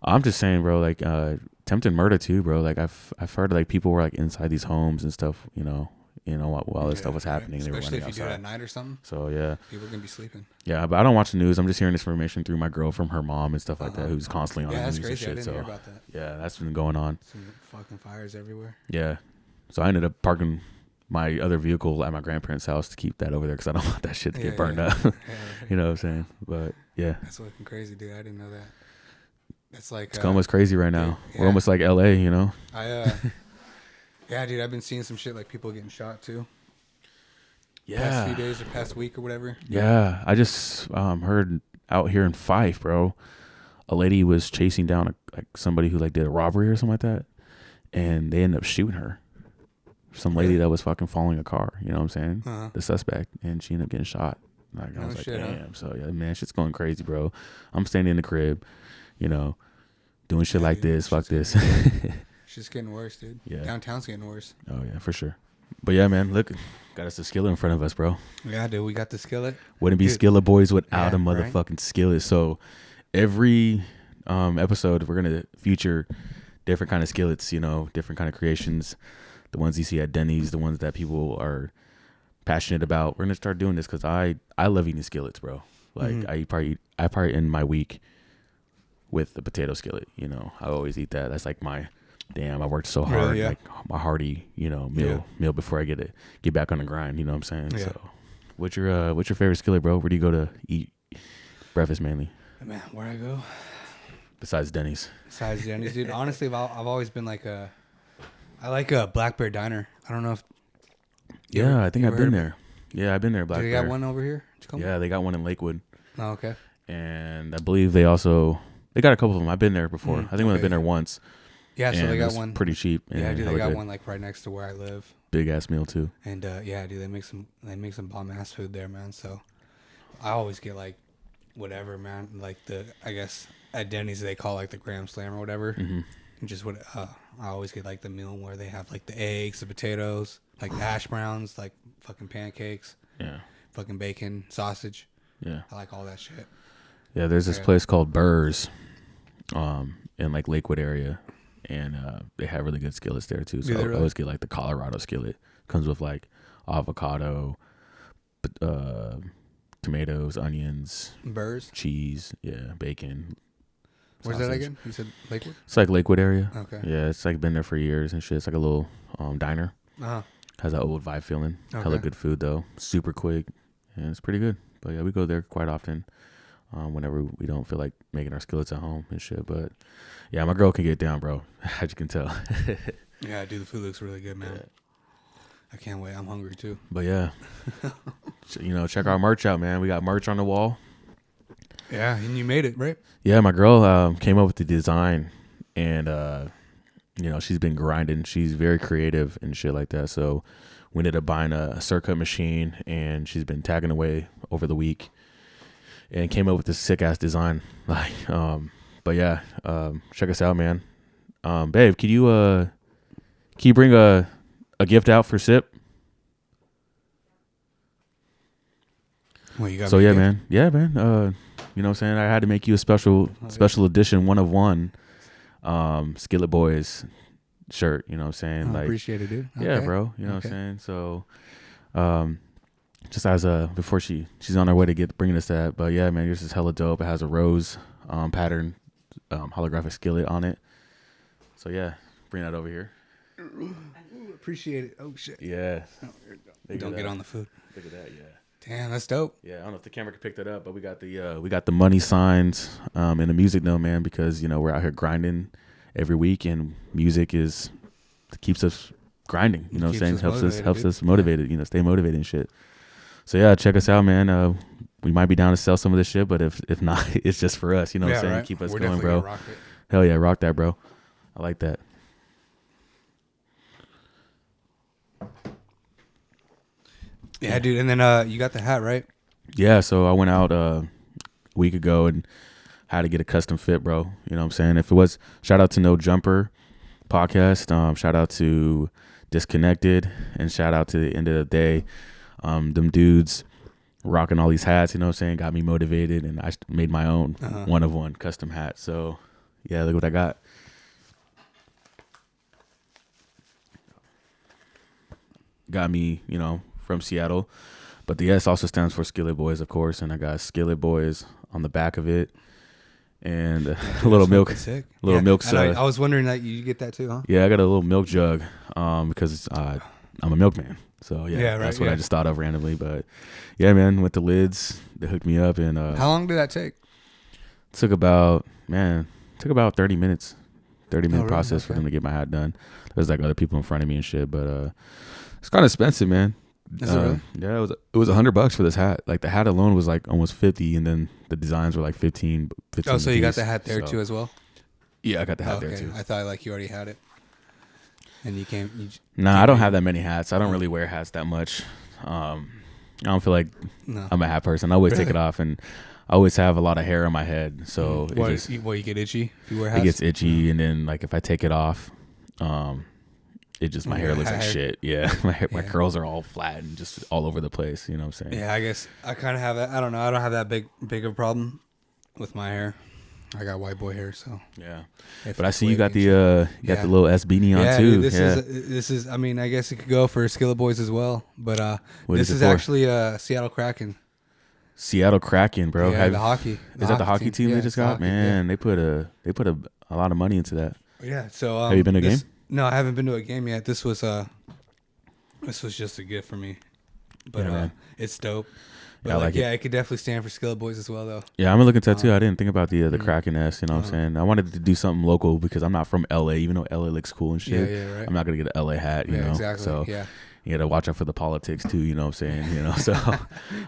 I'm just saying, bro. Like attempted murder too, bro. Like I've heard like people were like inside these homes and stuff. While this stuff was happening, especially they were running if you outside. do it at night or something. So yeah, people are gonna be sleeping. Yeah, but I don't watch the news. I'm just hearing this information through my girl from her mom and stuff like that, who's constantly on the news crazy. and shit. I didn't hear about that. Yeah, that's been going on. Some fucking fires everywhere. Yeah, so I ended up parking my other vehicle at my grandparents' house to keep that over there because I don't want that shit to get burned up. You know what I'm saying? But yeah, that's looking crazy, dude. I didn't know that. That's like Tacoma's crazy right now. Yeah. We're almost like LA, you know. Yeah, dude. I've been seeing some shit like people getting shot too. Yeah. Past few days or past week or whatever. Yeah, I just heard out here in Fife, bro. A lady was chasing down somebody who like did a robbery or something like that, and they ended up shooting her. Some lady that was fucking following a car, you know what I'm saying? The suspect, and she ended up getting shot. I was like, damn. So yeah, man, shit's going crazy, bro. I'm standing in the crib, doing shit like this. Fuck this. Shit's getting worse, dude. Yeah. Downtown's getting worse. Oh yeah, for sure. But yeah, man, look, got us a skillet in front of us, bro. Yeah, dude, we got the skillet. Wouldn't be Skillet Boyz without a motherfucking skillet. So every episode, we're gonna feature different kind of skillets, different kind of creations. The ones you see at Denny's, the ones that people are passionate about. We're gonna start doing this because I love eating skillets, bro. Like I probably end my week with the potato skillet. I always eat that. That's like my damn. I worked so hard, like my hearty, meal before I get back on the grind. You know what I'm saying? Yeah. So, what's your favorite skillet, bro? Where do you go to eat breakfast mainly? Man, where I go? Besides Denny's, dude. Honestly, I've always been like I like a Black Bear Diner. I don't know if. I think I've been there. Yeah, I've been there. Black Bear. They got one over here? Yeah, they got one in Lakewood. Oh, okay. And I believe they got a couple of them. I've been there before. I think I've been there once. Yeah, so they got one pretty cheap. Yeah, dude, they got one like right next to where I live. Big ass meal too. And dude, they make some bomb ass food there, man. So I always get like whatever, man. Like I guess at Denny's they call like the Graham Slam or whatever. Mm-hmm. Just what I always get like the meal where they have like the eggs, the potatoes, like the hash browns, like fucking pancakes. Yeah. Fucking bacon, sausage. Yeah. I like all that shit. Yeah, there's this place called Burr's, in like Lakewood area, and they have really good skillets there too. So I always get like the Colorado skillet. Comes with like avocado, tomatoes, onions, Burr's, cheese, bacon. Where's that again? You said Lakewood? It's like Lakewood area. Okay. Yeah, it's like been there for years and shit. It's like a little diner. Uh-huh. Has that old vibe feeling. Okay. Hella good food though. Super quick. And it's pretty good. But yeah, we go there quite often. Whenever we don't feel like making our skillets at home and shit. But yeah, my girl can get down, bro. As you can tell. Yeah, dude, the food looks really good, man. Yeah. I can't wait. I'm hungry too. But yeah, check our merch out, man. We got merch on the wall. Yeah, and you made it, right? Yeah, my girl came up with the design, and she's been grinding. She's very creative and shit like that. So we ended up buying a circuit machine, and she's been tagging away over the week, and came up with this sick ass design. Like, but yeah, check us out, man. Babe, can you bring a gift out for Sip? Well, you got so yeah, man. Yeah, man. You know what I'm saying? I had to make you a special edition, one of one, Skillet Boyz shirt. You know what I'm saying? I appreciate it, dude. Yeah, bro. You know what I'm saying? So, just as before she's on her way to bringing us that. But yeah, man, this is hella dope. It has a rose pattern holographic skillet on it. So yeah, bring that over here. Appreciate it. Oh shit. Yeah. Don't get on the food. Look at that. Yeah. Damn, that's dope. Yeah, I don't know if the camera can pick that up, but we got the money signs and the music though, man, because we're out here grinding every week, and music keeps us grinding. You know what I'm saying? Helps us motivated. Stay motivated and shit. So yeah, check us out, man. We might be down to sell some of this shit, but if not, it's just for us. You know what I'm saying? Right. Keep us going, bro. Rock it. Hell yeah, rock that, bro. I like that. Yeah, dude. And then you got the hat, right? Yeah, so I went out a week ago and had to get a custom fit, bro. You know what I'm saying? If it was, shout out to No Jumper podcast, shout out to Disconnected, and shout out to the End of the Day. Them dudes rocking all these hats, you know what I'm saying, got me motivated, and I made my own one of one custom hat. So yeah, look what I got. Got me, you know, from Seattle. But the S also stands for Skillet Boyz, of course, and I got Skillet Boyz on the back of it, and a little milk, milk. I was wondering that you get that too, huh? Yeah, I got a little milk jug, because I'm a milkman. So yeah, that's what I just thought of randomly. But yeah, man, with the lids, they hooked me up, and how long did that take? Took about 30 minutes. 30-minute process for them to get my hat done. There's like other people in front of me and shit, but it's kind of expensive, man. Is it really? Yeah, it was $100 for this hat. Like the hat alone was like almost 50, and then the designs were like 15. Oh, so you got the hat there too as well? Yeah, I got the hat there too. I thought like you already had it, and you came. Nah, I don't have that many hats. I don't really wear hats that much. I don't feel like I'm a hat person. I always take it off, and I always have a lot of hair on my head. So you get itchy if you wear hats? It gets itchy, and then like if I take it off, it just my hair looks like shit. Yeah, my curls are all flat and just all over the place. You know what I'm saying? Yeah, I guess I kind of have that. I don't know. I don't have that big of a problem with my hair. I got white boy hair, so yeah. But I see you got the the little S beanie on too. Dude, this is. I mean, I guess it could go for Skillet Boyz as well, but this is actually Seattle Kraken. Seattle Kraken, bro. Yeah, the hockey. Is that the hockey team they just got? Hockey, man, they put a lot of money into that. Yeah. So have you been to a game? No, I haven't been to a game yet. This was just a gift for me, but it's dope. But yeah, I like it. It could definitely stand for Skillet Boyz as well, though. Yeah, I'm looking tattoo. I didn't think about the Kraken S. You know what I'm saying? I wanted to do something local because I'm not from LA, even though LA looks cool and shit. Yeah, right. I'm not gonna get an LA hat. You know, exactly. So yeah. You got to watch out for the politics too. You know what I'm saying? You know, so I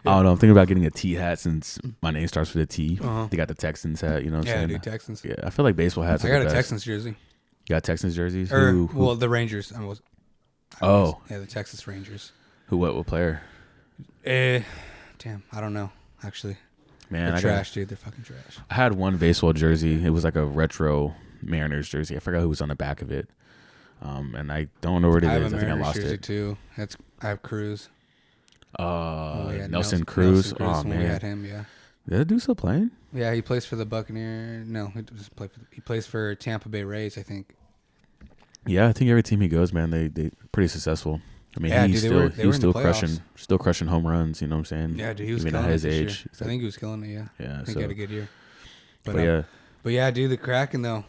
don't know. I'm thinking about getting a T hat since my name starts with a T. They got the Texans hat. You know what I'm saying? Yeah, dude, Texans. Yeah, I feel like baseball hats. I got a Texans jersey. You got Texans jerseys? Well, the Rangers. Yeah, the Texas Rangers. What player? Damn, I don't know. Actually, man, they're trash, dude. They're fucking trash. I had one baseball jersey. It was like a retro Mariners jersey. I forgot who was on the back of it. And I don't know where it is. I think I lost it too. I have Cruz. Nelson Cruz. Oh man, we had him. Yeah. Did that dude still playing? Yeah, he plays for the Buccaneers. No, he plays for Tampa Bay Rays, I think. Yeah, I think every team he goes, man, they pretty successful. I mean, he's still crushing home runs. You know what I'm saying? Yeah, dude, he was even killing at his it age. I think he was killing it. Yeah. Yeah, I think he had a good year. But yeah, dude, the Kraken though.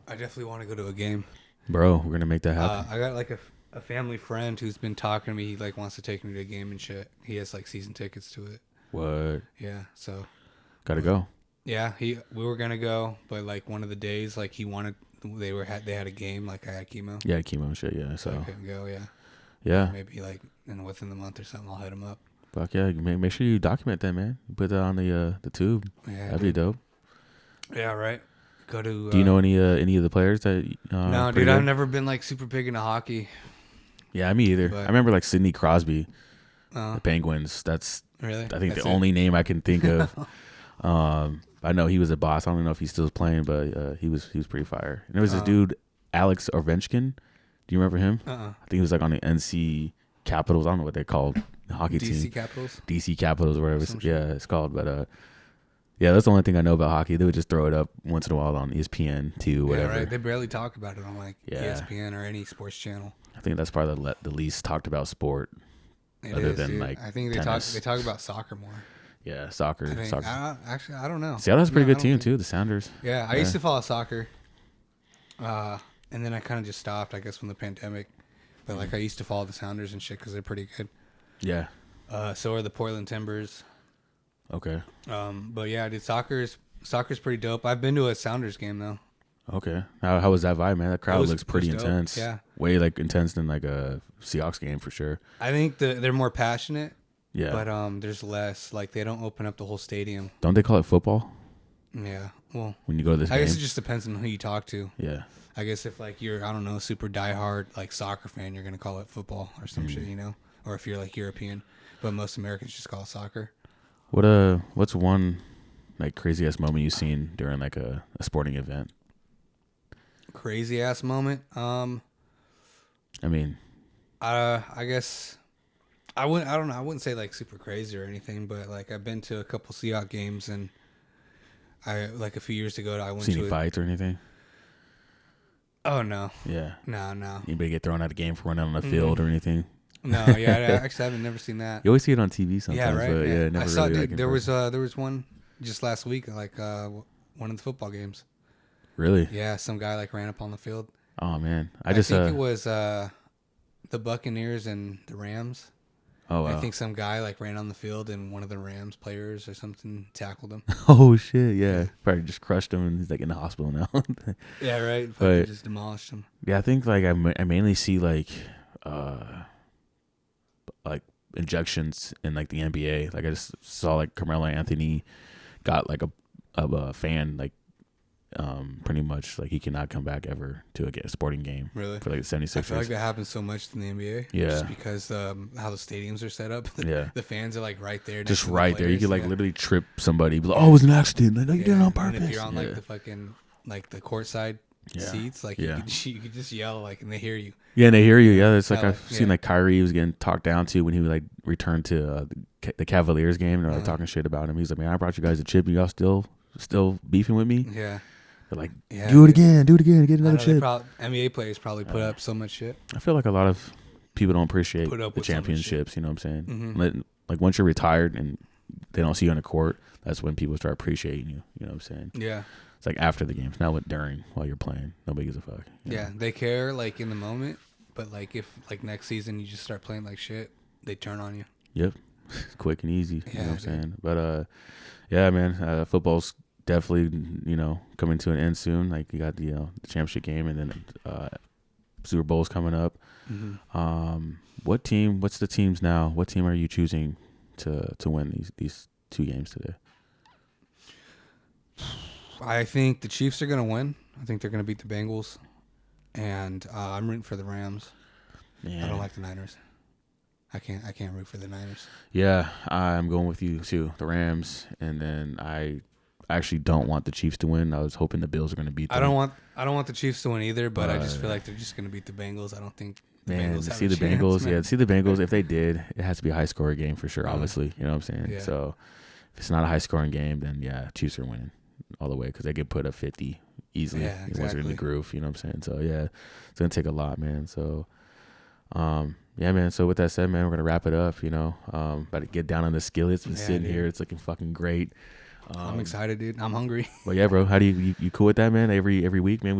I definitely want to go to a game. Bro, we're gonna make that happen. I got like a family friend who's been talking to me. He like wants to take me to a game and shit. He has like season tickets to it. What? Yeah, so gotta go. Yeah, we were gonna go, but like one of the days, like he wanted, they had a game. Like I had chemo. Yeah, chemo and shit. Yeah, so I couldn't go. Yeah. Yeah. Maybe like within the month or something, I'll hit him up. Fuck yeah! Make sure you document that, man. Put that on the tube. Yeah, that'd be dope. Yeah, right. Go to. Do you know any of the players that? No, dude. I've never been like super big into hockey. Yeah, me either. But, I remember like Sidney Crosby, the Penguins. That's really. I think the only name I can think of. I know he was a boss. I don't know if he's still playing, but he was pretty fire. And there was this dude, Alex Ovechkin. Do you remember him? I think he was like on the NC Capitals. I don't know what they're called. The hockey team. DC Capitals, or whatever. It's called. But yeah, that's the only thing I know about hockey. They would just throw it up once in a while on ESPN too, whatever. Yeah, right. They barely talk about it on like ESPN or any sports channel. I think that's probably the least talked about sport, other than like I think they talk about soccer more. Yeah, soccer. Actually, I don't know. Seattle has a pretty good team too. The Sounders. Yeah, I used to follow soccer, and then I kind of just stopped. I guess from the pandemic, but like I used to follow the Sounders and shit because they're pretty good. Yeah. So are the Portland Timbers. Okay. But yeah, dude, soccer's pretty dope. I've been to a Sounders game though. Okay. How was that vibe, man? That crowd looks pretty intense. Yeah. Way like intense than like a Seahawks game for sure. I think they're more passionate. Yeah. But there's less. Like they don't open up the whole stadium. Don't they call it football? Yeah. Well, when you go to this I game? guess it just depends on who you talk to. Yeah. I guess if like you're, I don't know, super diehard like soccer fan, you're gonna call it football or some shit, you know. Or if you're like European, but most Americans just call it soccer. What's one like crazy ass moment you've seen during like a sporting event? Crazy ass moment. I mean, I guess I wouldn't. I don't know. I wouldn't say like super crazy or anything, but like I've been to a couple Seahawks games, and I like a few years ago I went see to any fights or anything? Oh no. Yeah. No. Anybody get thrown out of game for running on the field or anything? No, yeah, actually I haven't never seen that. You always see it on TV sometimes. Yeah, right. But yeah, never I saw. really. Dude, there was one just last week, like one of the football games. Really? Yeah, some guy like ran up on the field. Oh man, I think it was the Buccaneers and the Rams. Oh wow. I think some guy like ran on the field and one of the Rams players or something tackled him. Oh shit, yeah. Probably just crushed him and he's like in the hospital now. Yeah, right. But just demolished him. Yeah, I think like I mainly see like injections in like the NBA. Like I just saw like Carmelo Anthony got like a fan like pretty much like he cannot come back ever to a sporting game. Really? For like the 76ers. I feel like that happens so much in the NBA. Yeah. Just because how the stadiums are set up. Yeah. The fans are like right there. Just right there. You could like literally trip somebody. Be like, oh, it was an accident. Like, no, you did it on purpose. And if you're on like the fucking like the courtside seats, like you could just yell like and they hear you. Yeah, and they hear you. Yeah, it's like I've seen like Kyrie was getting talked down to when he like returned to the Cavaliers game. And they're like talking shit about him. He's like, man, I brought you guys a chip. And y'all still beefing with me? Yeah. They're like, do it again, get another chip. NBA players probably put up so much shit. I feel like a lot of people don't appreciate the championships. You know what I'm saying? Mm-hmm. Like once you're retired and they don't see you on the court, that's when people start appreciating you. You know what I'm saying? Yeah. It's like after the games, not during while you're playing. Nobody gives a fuck. Yeah, they care like in the moment, but like if like next season you just start playing like shit, they turn on you. Yep, quick and easy. You know what I'm saying? But yeah, man, football's definitely coming to an end soon. Like you got the championship game and then Super Bowl's coming up. Mm-hmm. What's the teams now? What team are you choosing to win these two games today? I think the Chiefs are gonna win. I think they're gonna beat the Bengals, and I'm rooting for the Rams. Man. I don't like the Niners. I can't root for the Niners. Yeah, I'm going with you too. The Rams, and then I actually don't want the Chiefs to win. I was hoping the Bills are going to beat them. I don't want the Chiefs to win either, but I just feel like they're just going to beat the Bengals. I don't think the Bengals have see the chance, Bengals. man. Yeah, see the Bengals. If they did, it has to be a high scoring game for sure. Obviously, you know what I'm saying. Yeah. So if it's not a high scoring game, then yeah, Chiefs are winning all the way because they could put up 50 easily. Yeah, exactly. Once they're in the groove, you know what I'm saying. So yeah, it's gonna take a lot, man. So yeah, man. So with that said, man, we're gonna wrap it up. About to get down on the skillets. Been sitting here. It's looking fucking great. I'm excited, dude. I'm hungry. But yeah, bro. How do you cool with that, man? Every week, man.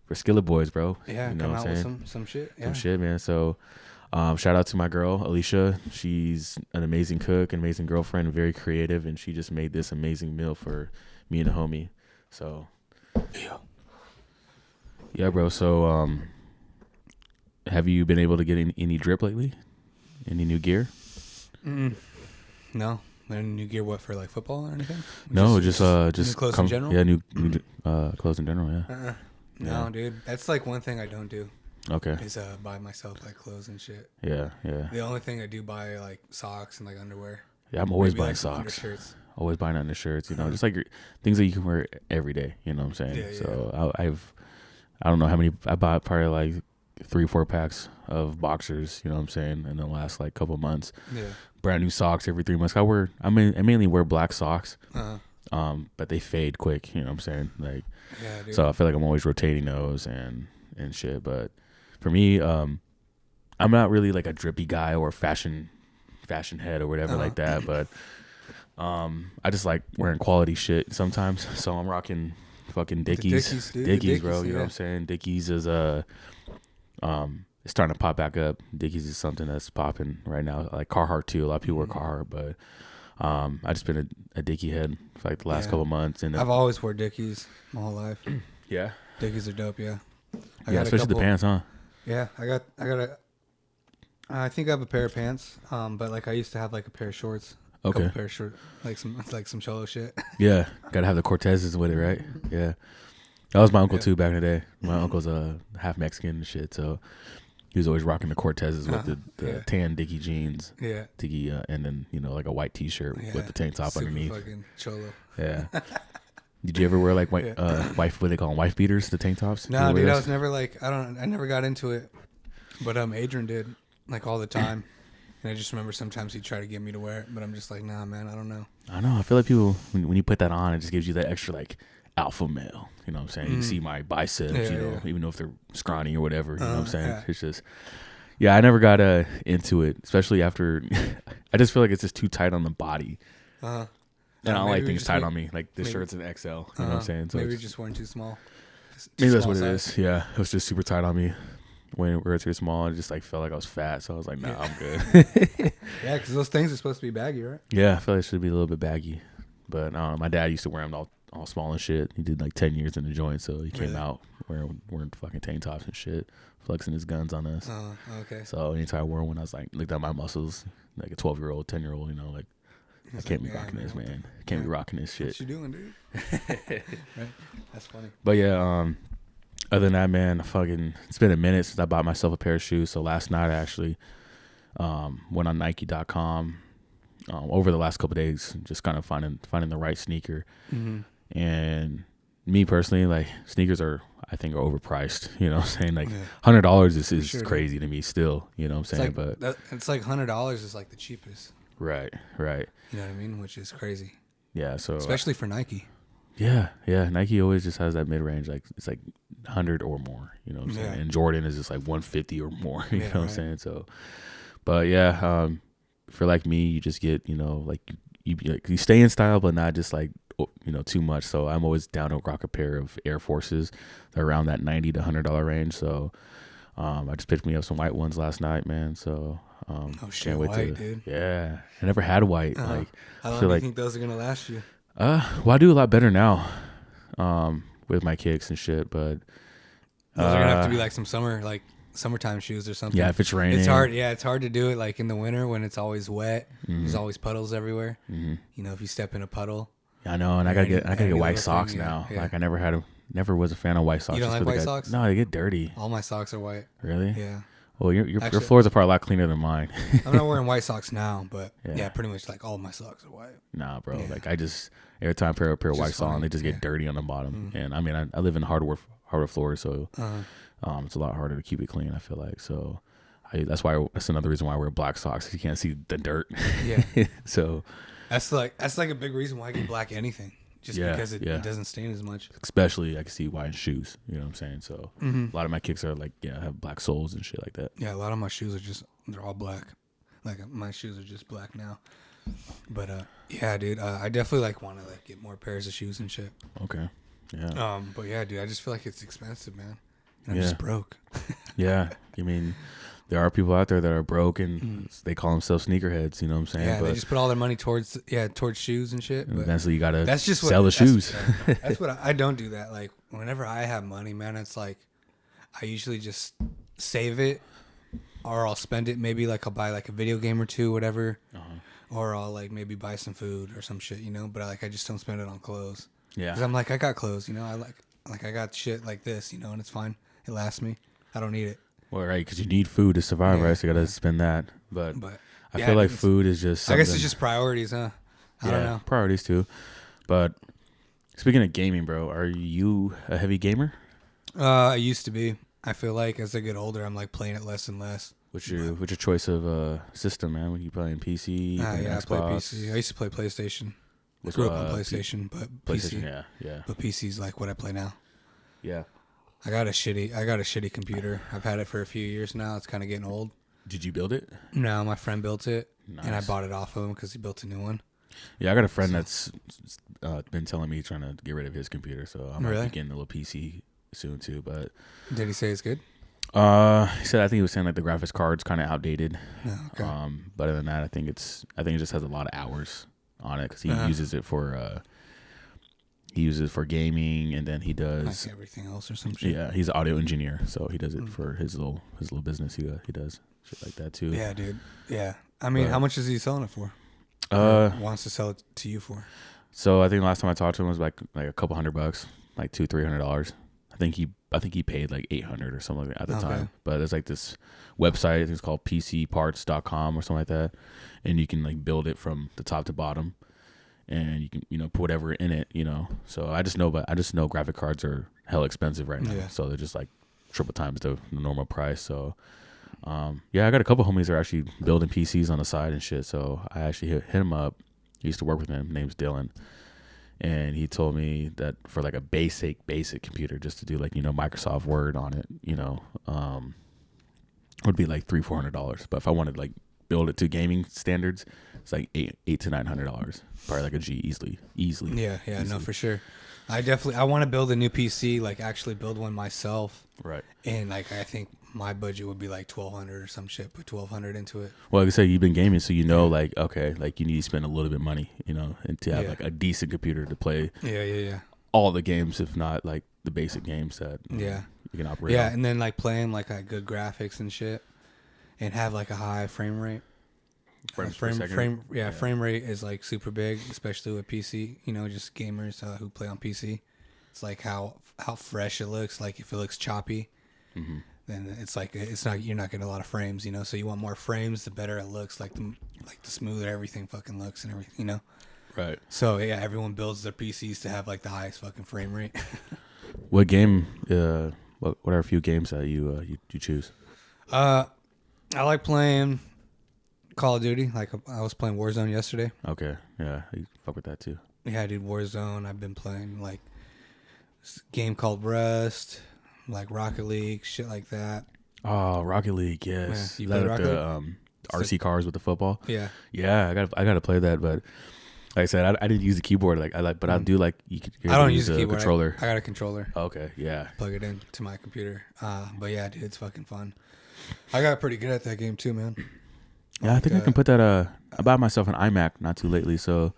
We're Skillet Boyz, bro. Yeah, you know come what out I'm with saying? some shit. Yeah. Some shit, man. So shout out to my girl Alicia. She's an amazing cook, an amazing girlfriend, very creative, and she just made this amazing meal for me and a homie. So yeah, bro. So have you been able to get any drip lately? Any new gear? No. Any new gear? What, for like football or anything? No, just new clothes in general. Yeah, new clothes in general. Yeah. No, dude. That's like one thing I don't do. Okay. Is buy myself like clothes and shit. Yeah. The only thing I do buy like socks and like underwear. Yeah, I'm always Maybe, buying like, socks. undershirts. Always buying undershirts. Just like things that you can wear every day. You know what I'm saying? Yeah, yeah. So I don't know how many. I bought probably like 3-4 packs of boxers. You know what I'm saying? In the last like couple months. Yeah. Brand new socks every 3 months. I mainly wear black socks. But they fade quick. You know what I'm saying? Like. Yeah, dude. So I feel like I'm always rotating those and shit. But for me, I'm not really like a drippy guy or fashion head or whatever like that. But I just like wearing quality shit sometimes. So I'm rocking fucking Dickies. Dickies, bro. You know what I'm saying? Dickies is it's starting to pop back up. Dickies is something that's popping right now. Like Carhartt too. A lot of people wear Carhartt, but I just been a Dickie head for like the last couple months. And I've always wore Dickies my whole life. Yeah. Dickies are dope. Yeah. Especially the pants, huh? Yeah, I think I have a pair of pants. But like I used to have like a pair of shorts. Okay. Couple pair of shorts, like some cholo shit. Yeah, gotta have the Cortezes with it, right? Yeah, that was my uncle too back in the day. My uncle's half Mexican and shit, so He was always rocking the Cortezes with the tan Dickie jeans. Yeah. Dickie, and then, like a white T-shirt with the tank top Super underneath. Fucking cholo. Yeah. Did you ever wear like white, wife, what they call them, wife beaters, the tank tops? No, dude, I was never like, I never got into it. But Adrian did, like, all the time. And I just remember sometimes he'd try to get me to wear it, but I'm just like, nah, man, I don't know. I know. I feel like people, when you put that on, it just gives you that extra, like, alpha male. You know what I'm saying? You can see my biceps, even though if they're scrawny or whatever. You know what I'm saying? Yeah. It's just, I never got into it, especially after, I just feel like it's just too tight on the body. And I don't like things tight on me. Like, this shirt's an XL. You know what I'm saying? So maybe you're just wearing too small. Maybe that's what it is. Yeah. It was just super tight on me. When we were too small, I just like felt like I was fat, so I was like, "Nah, I'm good." Yeah, because those things are supposed to be baggy, right? Yeah, I feel like it should be a little bit baggy, but my dad used to wear them all small and shit. He did like 10 years in the joint, so he came out wearing fucking tank tops and shit, flexing his guns on us. Okay. So anytime I wore one, I was like, looked at my muscles, like a 12-year-old, 10-year-old, like I can't be rocking this, man. Can't be rocking this shit. What you doing, dude? Right? That's funny. But yeah, other than that, man, it's been a minute since I bought myself a pair of shoes. So last night I actually went on Nike.com over the last couple of days, just kind of finding the right sneaker. Mm-hmm. And me personally, like, sneakers are overpriced. You know what I'm saying? Like, $100 is crazy to me still. You know what I'm saying? But it's like $100 is like the cheapest. Right. You know what I mean? Which is crazy. Yeah. So especially for Nike. Yeah. Nike always just has that mid range, like it's like 100 or more. You know what I'm saying? And Jordan is just like 150 or more. You know what I'm saying? So, but yeah, for like me, you just get like you stay in style, but not just like too much. So I'm always down to rock a pair of Air Forces. They're around that $90 to $100 range. So I just picked me up some white ones last night, man. So can't wait white, dude. Yeah, I never had white. Like, how long do you think those are gonna last you? Well, I do a lot better now, with my kicks and shit. But those are gonna have to be like some summertime shoes or something. Yeah, if it's raining, it's hard. Yeah, it's hard to do it like in the winter when it's always wet. Mm-hmm. There's always puddles everywhere. Mm-hmm. If you step in a puddle. Yeah, I know, and I gotta get white socks now. Yeah. Like I never was a fan of white socks. You don't like white socks? No, they get dirty. All my socks are white. Really? Yeah. Well, your floors are probably a lot cleaner than mine. I'm not wearing white socks now, but yeah, pretty much like all my socks are white. Nah, bro. Yeah. Like every time I pair a pair of white socks on, they just get dirty on the bottom. Mm-hmm. And I mean, I live in hardwood floors, so it's a lot harder to keep it clean. I feel like so. That's another reason why I wear black socks. You can't see the dirt. Yeah. So that's like a big reason why I get black anything. Just because it doesn't stain as much. Especially I can see white shoes. You know what I'm saying? So a lot of my kicks are like have black soles and shit like that. Yeah, a lot of my shoes are they're all black. Like my shoes are just black now. But yeah, dude, I definitely like want to like get more pairs of shoes and shit. Okay. Yeah. But yeah, dude, I just feel like it's expensive, man. And I'm just broke. Yeah. I mean, there are people out there that are broke and they call themselves sneakerheads. You know what I'm saying? Yeah, they just put all their money towards shoes and shit. But eventually, you gotta sell the shoes. That's what I don't do that. Like whenever I have money, man, it's like I usually just save it, or I'll spend it. Maybe like I'll buy like a video game or two, whatever, or I'll like maybe buy some food or some shit, But I just don't spend it on clothes. Yeah, because I'm like I got clothes, I got shit like this, and it's fine. It lasts me. I don't need it. Well, right, because you need food to survive, right? So you gotta spend that. But I feel like food is just something. I guess it's just priorities, huh? I don't know. Priorities too. But speaking of gaming, bro, are you a heavy gamer? I used to be. I feel like as I get older, I'm like playing it less and less. What's your choice of system, man? When you playing PC, Xbox? I play PC. I used to play PlayStation. I grew up on PlayStation, but PlayStation, PC. Yeah. But PC's like what I play now. Yeah. I got a shitty computer. I've had it for a few years now. It's kind of getting old. Did you build it? No, my friend built it, and I bought it off of him because he built a new one. Yeah, I got a friend that's been telling me trying to get rid of his computer, so I'm gonna be getting a little PC soon too. But did he say it's good? He said I think he was saying like the graphics card's kind of outdated. Oh, okay. But other than that, I think it just has a lot of hours on it because he uses it for. He uses it for gaming, and then he does like everything else or some shit. Yeah, he's an audio engineer, so he does it for his little business. He does shit like that too. Yeah, dude. Yeah, I mean, how much is he selling it for? Wants to sell it to you for? So I think last time I talked to him was like a couple $100, like $200-$300. I think he I think he paid like $800 or something like that at the time. But there's like this website. It's called PCparts.com or something like that, and you can like build it from the top to bottom, and you can put whatever in it. So I just know graphic cards are hell expensive right now. Yeah. So they're just like triple times the normal price. So I got a couple homies that are actually building PCs on the side and shit. So I actually hit him up. I used to work with him. His name's Dylan. And he told me that for like a basic computer, just to do like, Microsoft Word on it, would be like $300-$400. But if I wanted to like build it to gaming standards, it's like $800 to $900. Probably like a G easily. Yeah, easily. No, for sure. I want to build a new PC, like actually build one myself. Right. And like I think my budget would be like $1,200 or some shit. Put $1,200 into it. Well, like I said, you've been gaming, so like okay, like you need to spend a little bit of money, and to have like a decent computer to play. Yeah. All the games, if not like the basic games that you can operate. Yeah, on. and then like playing like good graphics and shit, and have like a high frame rate. Frame rate is like super big, especially with PC. Just gamers who play on PC. It's like how fresh it looks. Like if it looks choppy. Mm-hmm. Then it's like you're not getting a lot of frames, So you want more frames, the better it looks, like the smoother everything fucking looks and everything, Right. So yeah, everyone builds their PCs to have like the highest fucking frame rate. What game? What are a few games that you choose? I like playing Call of Duty. Like I was playing Warzone yesterday. Okay. Yeah, you fuck with that too. Yeah, I did Warzone. I've been playing like this game called Rust. Like Rocket League, shit like that. Oh, Rocket League, yes. Yeah. You play Rocket League? RC cars with the football. Yeah. Yeah, I got to play that, but like I said, I didn't use the keyboard. But I do like you could. I don't use a keyboard. Controller. I got a controller. Oh, okay, yeah. Plug it into my computer. But yeah, dude, it's fucking fun. I got pretty good at that game too, man. Yeah, I think I can put that. I bought myself an iMac not too lately, so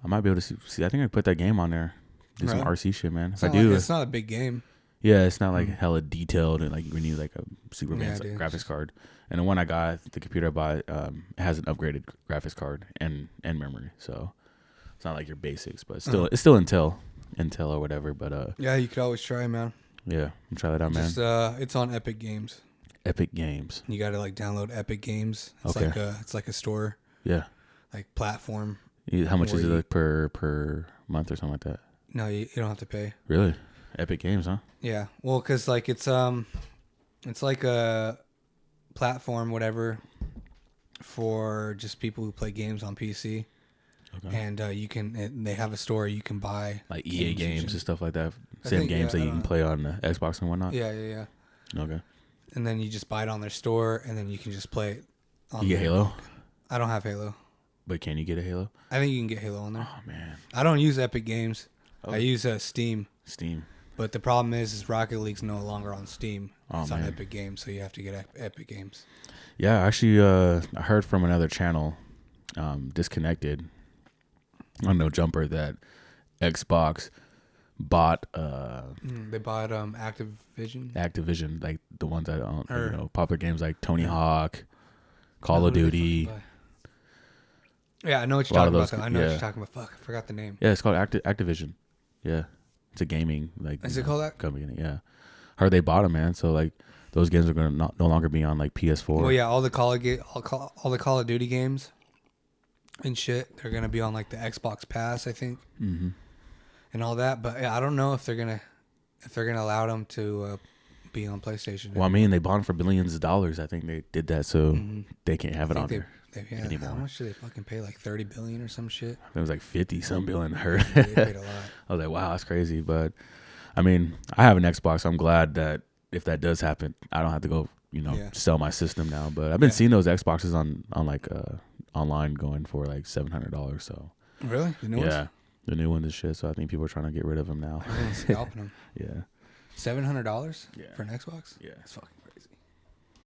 I might be able to see. I think I can put that game on there. Do some RC shit, man. If I do, it's not a big game. Yeah, it's not like hella detailed and like we need like a super advanced graphics card. And the one I got, the computer I bought, it has an upgraded graphics card and memory. So it's not like your basics, but it's still Intel or whatever. But yeah, you could always try, man. Yeah, try that out, man. It's on Epic Games. Epic Games. You got to like download Epic Games. It's it's like a store. Yeah. Like platform. How much is it like per month or something like that? No, you don't have to pay. Really? Epic Games, huh? Yeah. Well, because like it's like a platform, whatever, for just people who play games on PC. Okay. And they have a store you can buy like EA games and stuff like that. Same games that you can play on the Xbox and whatnot. Yeah. Okay. And then you just buy it on their store, and then you can just play it. You get Halo? I don't have Halo. But can you get a Halo? I think you can get Halo on there. Oh man. I don't use Epic Games. I use Steam. Steam. But the problem is Rocket League's no longer on Steam. It's on man. Epic Games, so you have to get Epic Games. Yeah, actually, I heard from another channel, Disconnected, on No Jumper, that Xbox bought. They bought Activision. Activision, like the ones that own popular games like Tony Hawk, Call of Duty. Yeah, I know what you're talking about. I know what you're talking about. Fuck, I forgot the name. Yeah, it's called Activision. Yeah. It's a gaming Is it called that? Company, yeah. Heard they bought them, man. So like those games are gonna no longer be on like PS4. Well, yeah, all the Call of Duty games and shit, they're gonna be on like the Xbox Pass, I think, and all that. But yeah, I don't know if they're gonna allow them to be on PlayStation. Well, I mean, they bought them for billions of dollars. I think they did that so they can't have it on there. Anymore. How much did they fucking pay? Like $30 billion or some shit? It was like 50-some billion. I heard. They paid a lot. I was like, wow, that's crazy. But I mean, I have an Xbox. I'm glad that if that does happen, I don't have to go, sell my system now. But I've been seeing those Xboxes on like online going for like $700. So really, the new ones? The new ones and shit. So I think people are trying to get rid of them now. Everyone's scalping them. Yeah. $700 for an Xbox? Yeah, it's fucking